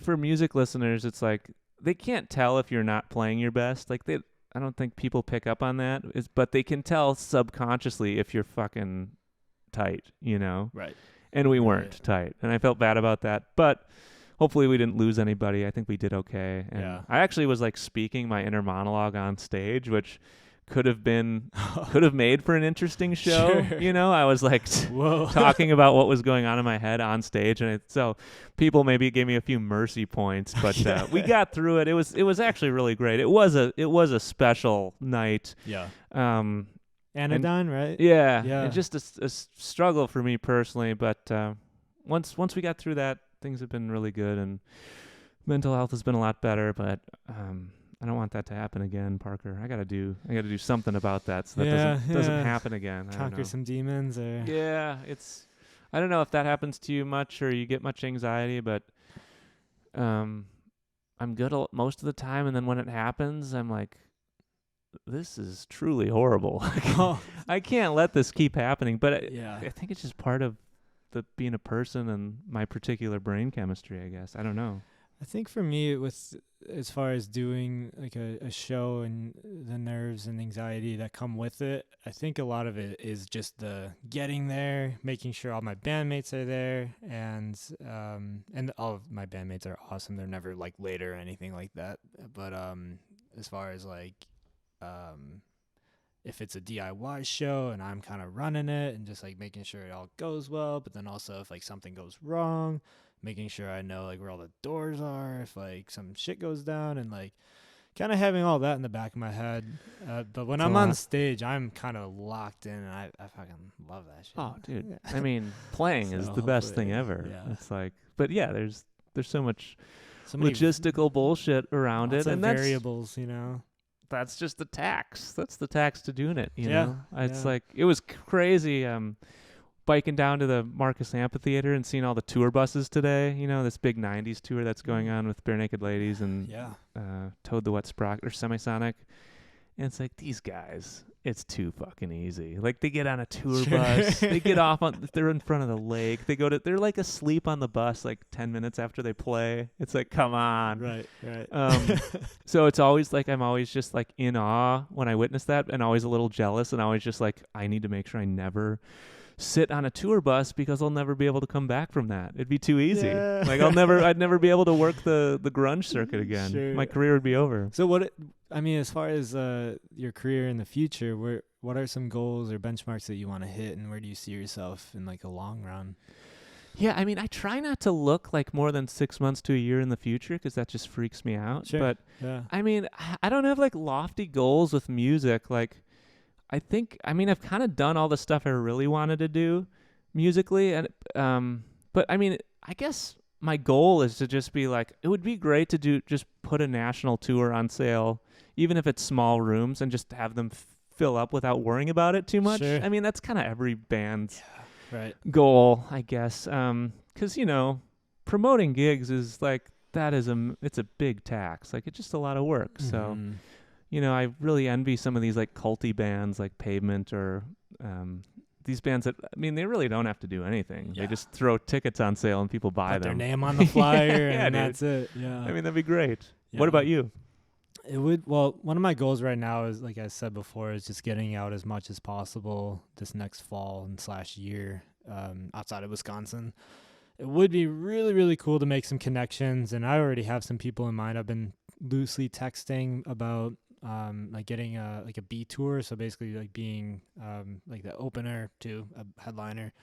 for music listeners, it's like they can't tell if you're not playing your best. Like I don't think people pick up on that, but they can tell subconsciously if you're fucking tight, you know. Right. And we weren't Right. tight, and I felt bad about that, but hopefully we didn't lose anybody. I think we did okay. And Yeah. I actually was like speaking my inner monologue on stage, which could have made for an interesting show. Sure. You know, I was like Whoa. talking about what was going on in my head on stage, and so people maybe gave me a few mercy points, but Yeah. we got through it. It was actually really great. It was a special night. Yeah. Um, Anodyne, right? yeah, Yeah. and just a struggle for me personally, but once we got through that, things have been really good, and mental health has been a lot better. But I don't want that to happen again, Parker. I gotta do something about that so that doesn't happen again. I don't Conquer know. some demons, or Yeah, I don't know if that happens to you much or you get much anxiety, but I'm good most of the time, and then when it happens, I'm like, this is truly horrible. I can't let this keep happening. But yeah. I think it's just part of the being a person and my particular brain chemistry, I guess. I don't know. I think for me, with as far as doing like a show and the nerves and anxiety that come with it, I think a lot of it is just the getting there, making sure all my bandmates are there, and all of my bandmates are awesome. They're never like late or anything like that. But as far as like if it's a DIY show and I'm kind of running it and just like making sure it all goes well, but then also if like something goes wrong, making sure I know like where all the doors are, if like some shit goes down, and like kind of having all that in the back of my head. But when I'm on stage, I'm kind of locked in, and I fucking love that shit. Oh, dude. I mean, playing is the best thing ever. Yeah. It's like, but yeah, there's so much many logistical bullshit around it, and that's variables, you know. That's just the tax. That's the tax to doing it. You Yeah, know, it's like it was crazy. Biking down to the Marcus Amphitheater and seeing all the tour buses today. You know, this big '90s tour that's going on with Bare Naked Ladies and Toad the Wet Sprocket or Semisonic. And it's like, these guys, it's too fucking easy. Like, they get on a tour bus, they get off they're in front of the lake. They're like asleep on the bus like 10 minutes after they play. It's like, come on. Right. So it's always like, I'm always just like in awe when I witness that, and always a little jealous, and always just like, I need to make sure I never sit on a tour bus because I'll never be able to come back from that. It'd be too easy. Yeah. Like I'd never be able to work the grunge circuit again. Sure. My career would be over. So as far as your career in the future, what are some goals or benchmarks that you want to hit, and where do you see yourself in like a long run? Yeah, I mean, I try not to look like more than 6 months to a year in the future because that just freaks me out. Sure. But yeah. I mean, I don't have like lofty goals with music. Like, I've kind of done all the stuff I really wanted to do musically, and but I mean, I guess my goal is to just be like, it would be great to just put a national tour on sale, even if it's small rooms, and just have them fill up without worrying about it too much. Sure. I mean, that's kind of every band's goal, I guess, because you know, promoting gigs is like it's a big tax. Like, it's just a lot of work. Mm-hmm. So. You know, I really envy some of these like culty bands like Pavement or these bands that, I mean, they really don't have to do anything. Yeah. They just throw tickets on sale and people buy Put them. their name on the flyer Yeah, and dude. that's it. Yeah. I mean, that'd be great. Yeah. What about you? One of my goals right now is, like I said before, is just getting out as much as possible this next fall and /year outside of Wisconsin. It would be really, really cool to make some connections, and I already have some people in mind. I've been loosely texting about like getting a B tour, so basically like being like the opener to a headliner,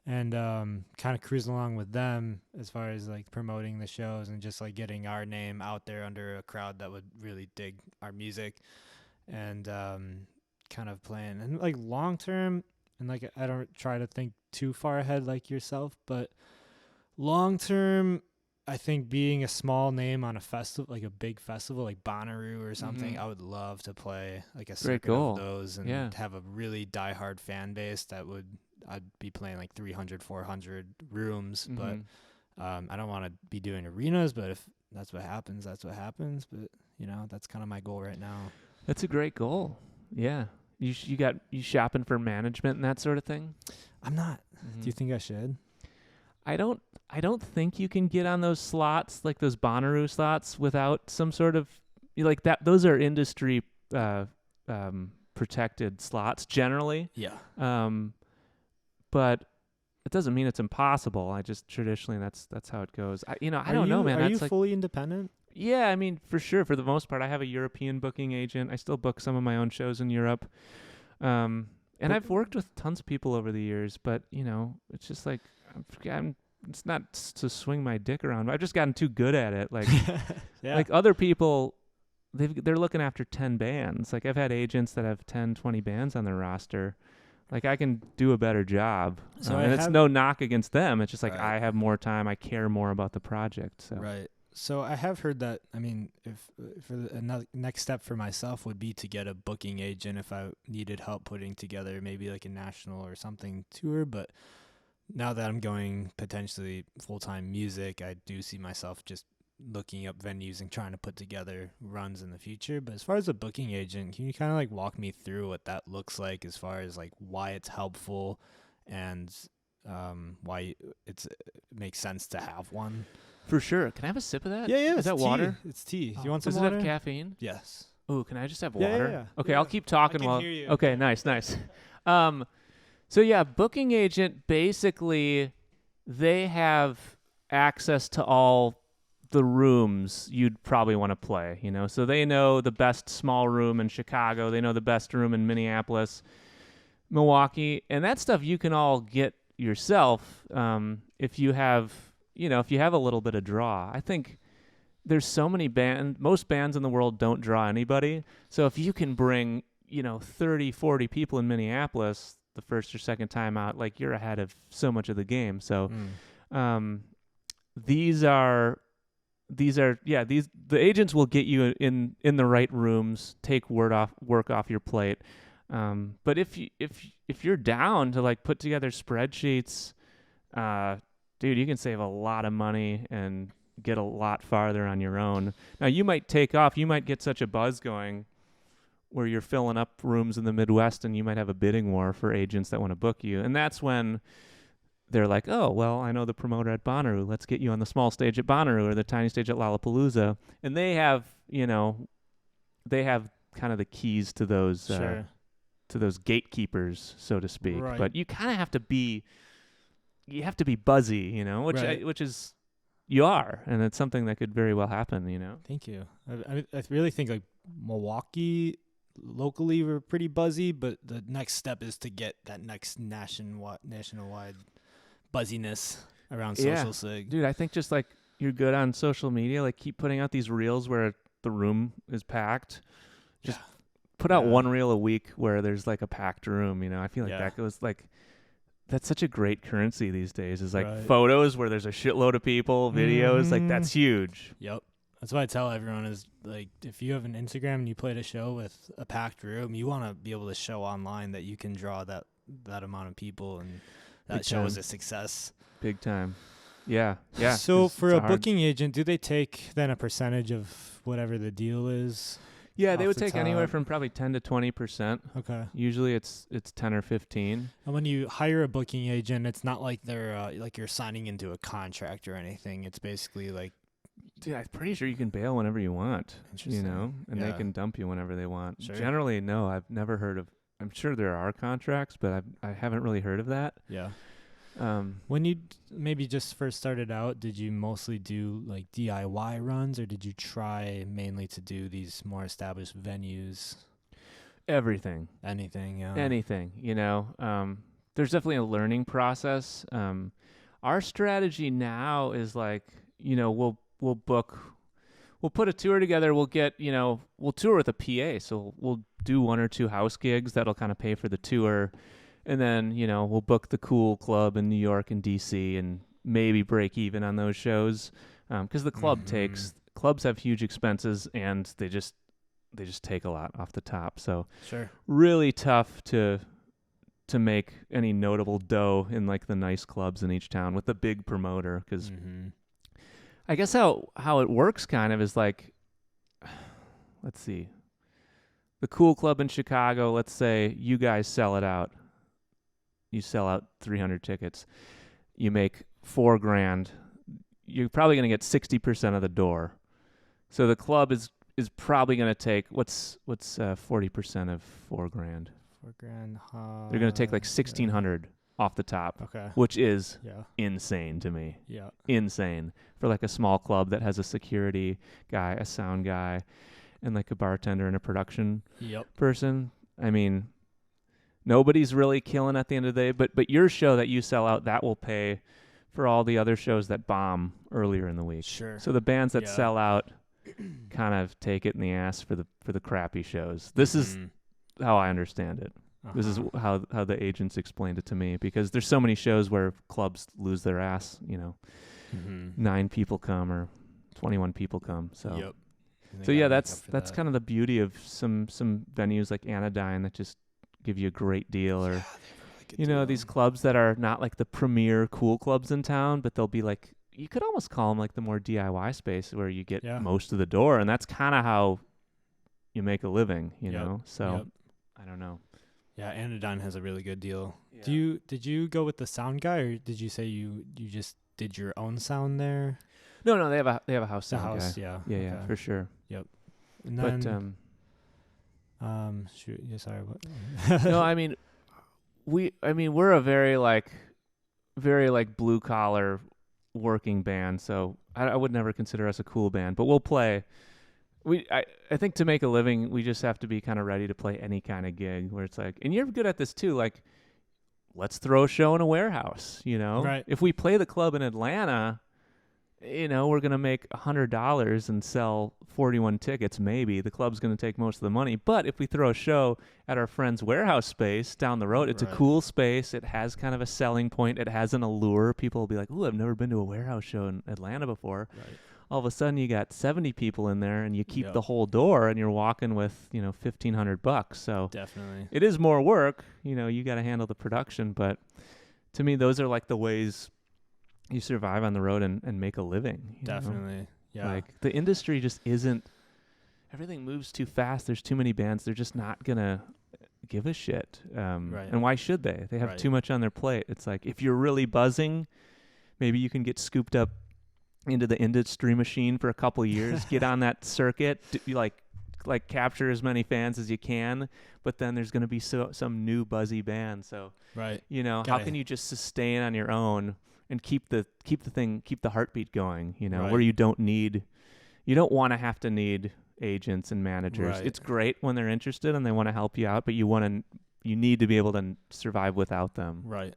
and kind of cruising along with them as far as like promoting the shows and just like getting our name out there under a crowd that would really dig our music, and kind of playing and like long term. And like I don't try to think too far ahead like yourself, but long term, I think being a small name on a festival, like a big festival like Bonnaroo or something, I would love to play like a circuit of those and have a really diehard fan base that I'd be playing like 300, 400 rooms. But I don't want to be doing arenas, but if that's what happens, that's what happens. But, you know, that's kind of my goal right now. That's a great goal. Yeah. You shopping for management and that sort of thing? I'm not. Do you think I should? I don't think you can get on those slots, like those Bonnaroo slots, without some sort of like that. Those are industry protected slots generally. Yeah. But it doesn't mean it's impossible. I just traditionally that's how it goes. I don't know, man. Are that's you fully independent? Yeah, I mean, for sure. For the most part, I have a European booking agent. I still book some of my own shows in Europe. And I've worked with tons of people over the years, but, you know, it's just like, it's not to swing my dick around. I've just gotten too good at it. Like, like other people, they're looking after 10 bands. Like, I've had agents that have 10, 20 bands on their roster. Like, I can do a better job. And it's no knock against them. It's just like, I have more time. I care more about the project. So. Right. So I have heard that, I mean, if for the next step for myself would be to get a booking agent if I needed help putting together maybe like a national or something tour. But now that I'm going potentially full-time music, I do see myself just looking up venues and trying to put together runs in the future. But as far as a booking agent, can you kind of like walk me through what that looks like as far as like why it's helpful and why it makes sense to have one? For sure. Can I have a sip of that? Yeah. Is that water? It's tea. Do you want some water? Does it have caffeine? Yes. Oh, can I just have water? Yeah. Okay, I'll keep talking while. Hear you. Okay, nice. So yeah, booking agent, basically they have access to all the rooms you'd probably want to play, you know. So they know the best small room in Chicago, they know the best room in Minneapolis, Milwaukee, and that stuff you can all get yourself if you have a little bit of draw. I think there's so many most bands in the world don't draw anybody. So if you can bring, 30, 40 people in Minneapolis the first or second time out, like you're ahead of so much of the game. So the agents will get you in the right rooms, take work off your plate. But if you're down to like put together spreadsheets, dude, you can save a lot of money and get a lot farther on your own. Now, you might take off. You might get such a buzz going where you're filling up rooms in the Midwest, and you might have a bidding war for agents that want to book you. And that's when they're like, oh, well, I know the promoter at Bonnaroo. Let's get you on the small stage at Bonnaroo or the tiny stage at Lollapalooza. And they have kind of the keys to those gatekeepers, so to speak. Right. But you kind of have to be buzzy, which is you are, and it's something that could very well happen, Thank you. I really think like Milwaukee locally we're pretty buzzy, but the next step is to get that next nationwide buzziness around social sig. Dude, I think just like you're good on social media, like keep putting out these reels where the room is packed. Just put out one reel a week where there's like a packed room, I feel like that goes like, that's such a great currency these days, is like photos where there's a shitload of people, videos, like that's huge. Yep. That's what I tell everyone is like, if you have an Instagram and you played a show with a packed room, you want to be able to show online that you can draw that amount of people, and that show is a success. Big time. Yeah. So for a booking agent, do they take then a percentage of whatever the deal is? Yeah, they would take anywhere from probably 10 to 20%. Okay. Usually it's 10 or 15. And when you hire a booking agent, it's not like they're like you're signing into a contract or anything. It's basically like, dude, I'm pretty sure you can bail whenever you want, and they can dump you whenever they want. Sure. Generally, no, I've never heard of. I'm sure there are contracts, but I haven't really heard of that. Yeah. When you maybe just first started out, did you mostly do like DIY runs, or did you try mainly to do these more established venues? Everything. Anything, yeah. Anything, there's definitely a learning process. Our strategy now is like, we'll put a tour together. We'll get, we'll tour with a PA. So we'll do 1 or 2 house gigs that'll kind of pay for the tour. And then, we'll book the cool club in New York and DC and maybe break even on those shows. Cause the clubs have huge expenses and they just take a lot off the top. So sure, really tough to make any notable dough in like the nice clubs in each town with a big promoter. Cause I guess how it works kind of is like, let's see, the cool club in Chicago, let's say you guys sell it out. You sell out 300 tickets. You make $4,000. You're probably going to get 60% of the door. So the club is probably going to take what's 40% of $4,000. $4,000. They're going to take like 1,600 off the top, okay, which is insane to me. Yeah, insane for like a small club that has a security guy, a sound guy, and like a bartender and a production person. I mean, nobody's really killing at the end of the day, but your show that you sell out, that will pay for all the other shows that bomb earlier in the week. Sure. So the bands that sell out kind of take it in the ass for the crappy shows. This is how I understand it. This is how the agents explained it to me, because there's so many shows where clubs lose their ass, 9 people come or 21 people come. So that's kind of the beauty of some venues like Anodyne that just give you a great deal, or these clubs that are not like the premier cool clubs in town, but they'll be like, you could almost call them like the more DIY space where you get most of the door, and that's kind of how you make a living, so I don't know. Yeah, Anodyne has a really good deal. Did you go with the sound guy, or did you say you just did your own sound there? No, they have a house sound guy. Yeah, yeah, for sure. Yep. And then, but shoot, yeah, sorry. What? No, I mean, we're a very blue collar working band, so I would never consider us a cool band, but we'll play. I think to make a living, we just have to be kind of ready to play any kind of gig where it's like, and you're good at this too, like, let's throw a show in a warehouse, Right. If we play the club in Atlanta, we're going to make $100 and sell 41 tickets, maybe. The club's going to take most of the money. But if we throw a show at our friend's warehouse space down the road, it's a cool space. It has kind of a selling point. It has an allure. People will be like, ooh, I've never been to a warehouse show in Atlanta before. Right. All of a sudden, you got 70 people in there, and you keep the whole door, and you're walking with, $1,500. So definitely, it is more work. You got to handle the production. But to me, those are like the ways you survive on the road and make a living. Definitely. Yeah. Like the industry just isn't, everything moves too fast. There's too many bands. They're just not going to give a shit. Right. And why should they? They have too much on their plate. It's like, if you're really buzzing, maybe you can get scooped up into the industry machine for a couple of years, get on that circuit, like capture as many fans as you can, but then there's going to be some new buzzy band. So, how can you just sustain on your own and keep the heartbeat going, where you don't want to have to need agents and managers. Right. It's great when they're interested and they want to help you out, but you need to be able to survive without them. Right.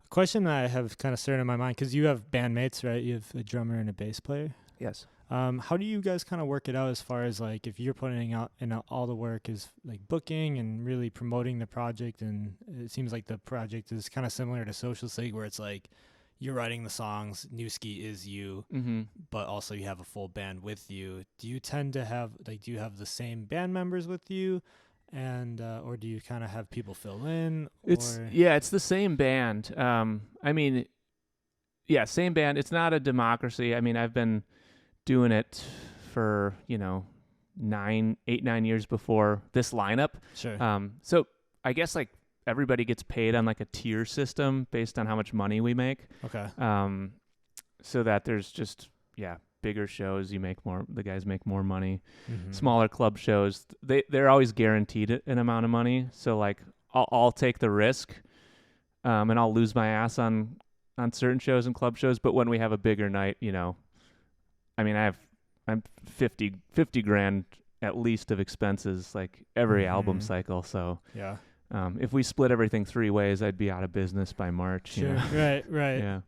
A question that I have kind of started in my mind, because you have bandmates, right? You have a drummer and a bass player. Yes. How do you guys kind of work it out as far as like if you're putting out all the work is like booking and really promoting the project, and it seems like the project is kind of similar to Social Sig, where it's like you're writing the songs, NEWSKI is you, but also you have a full band with you. Do you tend to have do you have the same band members with you? And or do you kind of have people fill in? It's the same band. Same band. It's not a democracy. I mean, I've been doing it for 9 years before this lineup. Sure. So I guess like everybody gets paid on like a tier system based on how much money we make. Okay. So that there's just bigger shows, the guys make more money. Smaller club shows, they're always guaranteed an amount of money. So like I'll take the risk and I'll lose my ass on certain shows and club shows. But when we have a bigger night, I mean, I'm 50 grand at least of expenses like every album cycle. So Yeah. if we split everything 3 ways, I'd be out of business by March. Sure. Right. Yeah.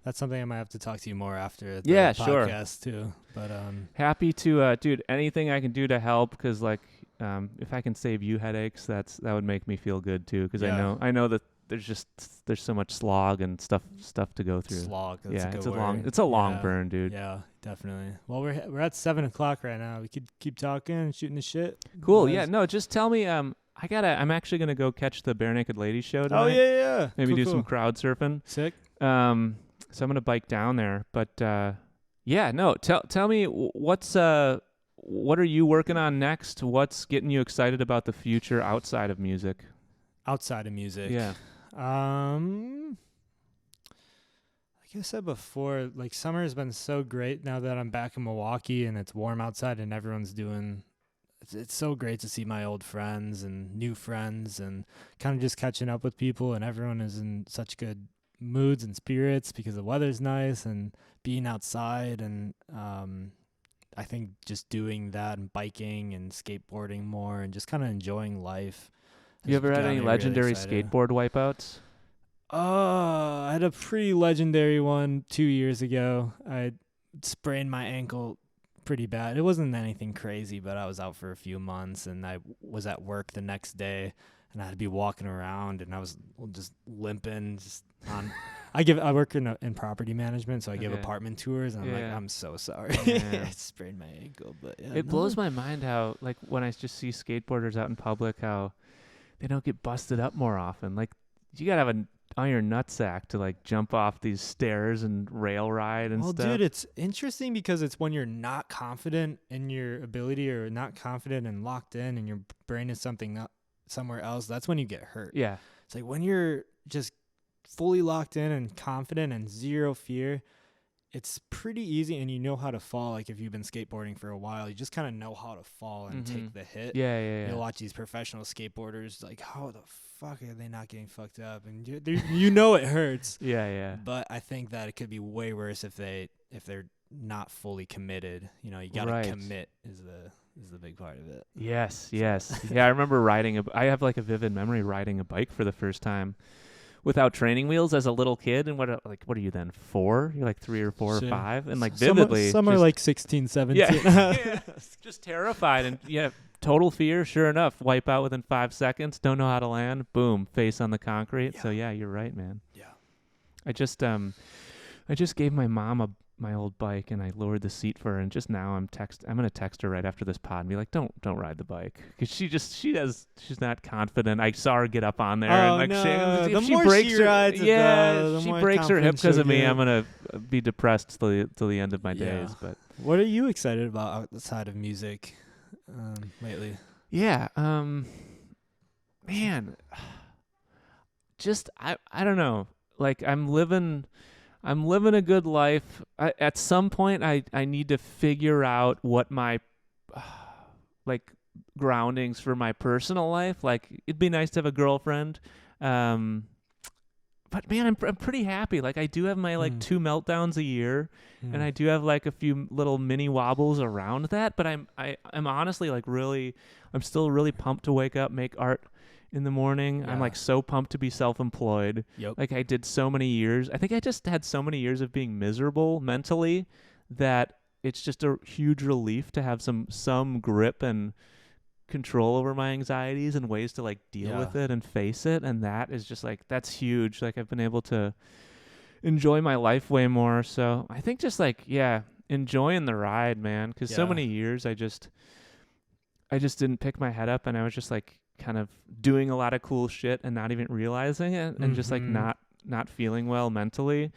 That's something I might have to talk to you more after the podcast too. But happy to, dude. Anything I can do to help, because like, if I can save you headaches, that would make me feel good too. Because I know that there's so much slog and stuff to go through. Slog. That's yeah, a good it's a word. long burn, dude. Yeah, definitely. Well, we're at 7:00 right now. We could keep talking and shooting the shit. Cool. Yeah. No, just tell me. I'm actually gonna go catch the Bare Naked Ladies show tonight. Oh yeah. Maybe cool, do some crowd surfing. Sick. So I'm gonna bike down there, but yeah, no. Tell me what are you working on next? What's getting you excited about the future outside of music? Outside of music, yeah. Like I said before, like summer has been so great now that I'm back in Milwaukee and it's warm outside and everyone's doing. It's so great to see my old friends and new friends and kind of just catching up with people, and everyone is in such good moods and spirits because the weather's nice and being outside, and I think just doing that and biking and skateboarding more and just kind of enjoying life. You ever had any legendary skateboard wipeouts? I had a pretty legendary one 2 years ago. I sprained my ankle pretty bad. It wasn't anything crazy, but I was out for a few months and I was at work the next day and I had to be walking around and I was just limping on. I work in property management, so I give apartment tours, and I'm like, I'm so sorry. I sprained my ankle, but it blows my mind how, like, when I just see skateboarders out in public, how they don't get busted up more often. Like, you gotta have an iron nutsack to like jump off these stairs and rail ride and stuff. Well, dude, it's interesting because it's when you're not confident in your ability or not confident and locked in, and your brain is somewhere else. That's when you get hurt. Yeah, it's like when you're just fully locked in and confident and zero fear, it's pretty easy, and you know how to fall. Like if you've been skateboarding for a while, you just kind of know how to fall and take the hit. Yeah. You'll watch these professional skateboarders, like, how the fuck are they not getting fucked up? And you know it hurts. Yeah. But I think that it could be way worse if they're not fully committed. You know, you gotta commit is the big part of it. Yes. Yeah, I remember I have like a vivid memory riding a bike for the first time without training wheels as a little kid. And what are you then, 4? You're like 3 or 4 or 5, and like vividly some are like 16, 17. Yeah. Just terrified, and total fear. Sure enough, wipe out within 5 seconds, don't know how to land, boom, face on the concrete. So yeah, you're right, man. Yeah. I just gave my mom my old bike, and I lowered the seat for her, and just now I'm gonna text her right after this pod and be like, don't ride the bike, because she's not confident. I saw her get up on there and like she breaks her hip because of me. I'm gonna be depressed till the end of my days. But what are you excited about outside of music lately? Yeah, man, just I don't know. Like I'm living a good life. At some point, I need to figure out what my like groundings for my personal life. Like it'd be nice to have a girlfriend, but man, I'm pretty happy. Like I do have my like 2 meltdowns a year, and I do have like a few little mini wobbles around that. But I'm honestly like I'm still really pumped to wake up, make art in the morning. I'm like so pumped to be self-employed. Yep. Like I did so many years. I think I just had so many years of being miserable mentally that it's just a huge relief to have some grip and control over my anxieties and ways to like deal with it and face it. And that is just like, that's huge. Like I've been able to enjoy my life way more. So I think just like, enjoying the ride, man. 'Cause so many years I just didn't pick my head up, and I was just like, kind of doing a lot of cool shit and not even realizing it, and just like not feeling well mentally.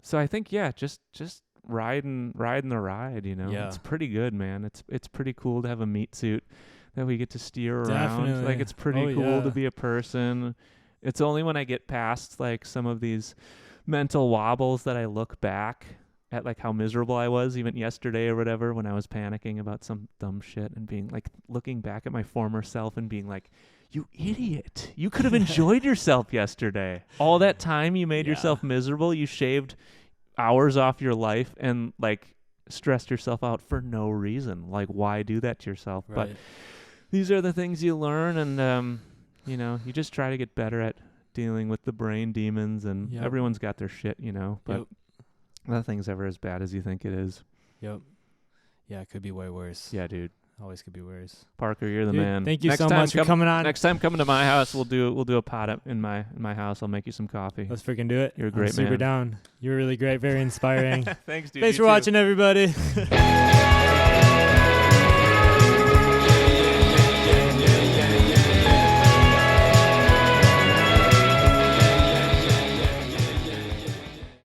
So I think just riding the ride, it's pretty good, man. It's pretty cool to have a meat suit that we get to steer around. Definitely. Like it's pretty cool to be a person. It's only when I get past like some of these mental wobbles that I look back at like how miserable I was even yesterday or whatever, when I was panicking about some dumb shit and being like, looking back at my former self and being like, you idiot. You could have enjoyed yourself yesterday. All that time you made yourself miserable. You shaved hours off your life and like stressed yourself out for no reason. Like, why do that to yourself? Right. But these are the things you learn, and you know, you just try to get better at dealing with the brain demons, and everyone's got their shit, you know, but nothing's ever as bad as you think it is. Yep. Yeah, it could be way worse. Yeah, dude. Always could be worse. Parker, you're the man. Thank you so much for coming on. Next time, coming to my house, we'll do a pot in my house. I'll make you some coffee. Let's freaking do it. You're a great man. Super down. You're really great. Very inspiring. Thanks, dude. Thanks for watching, everybody.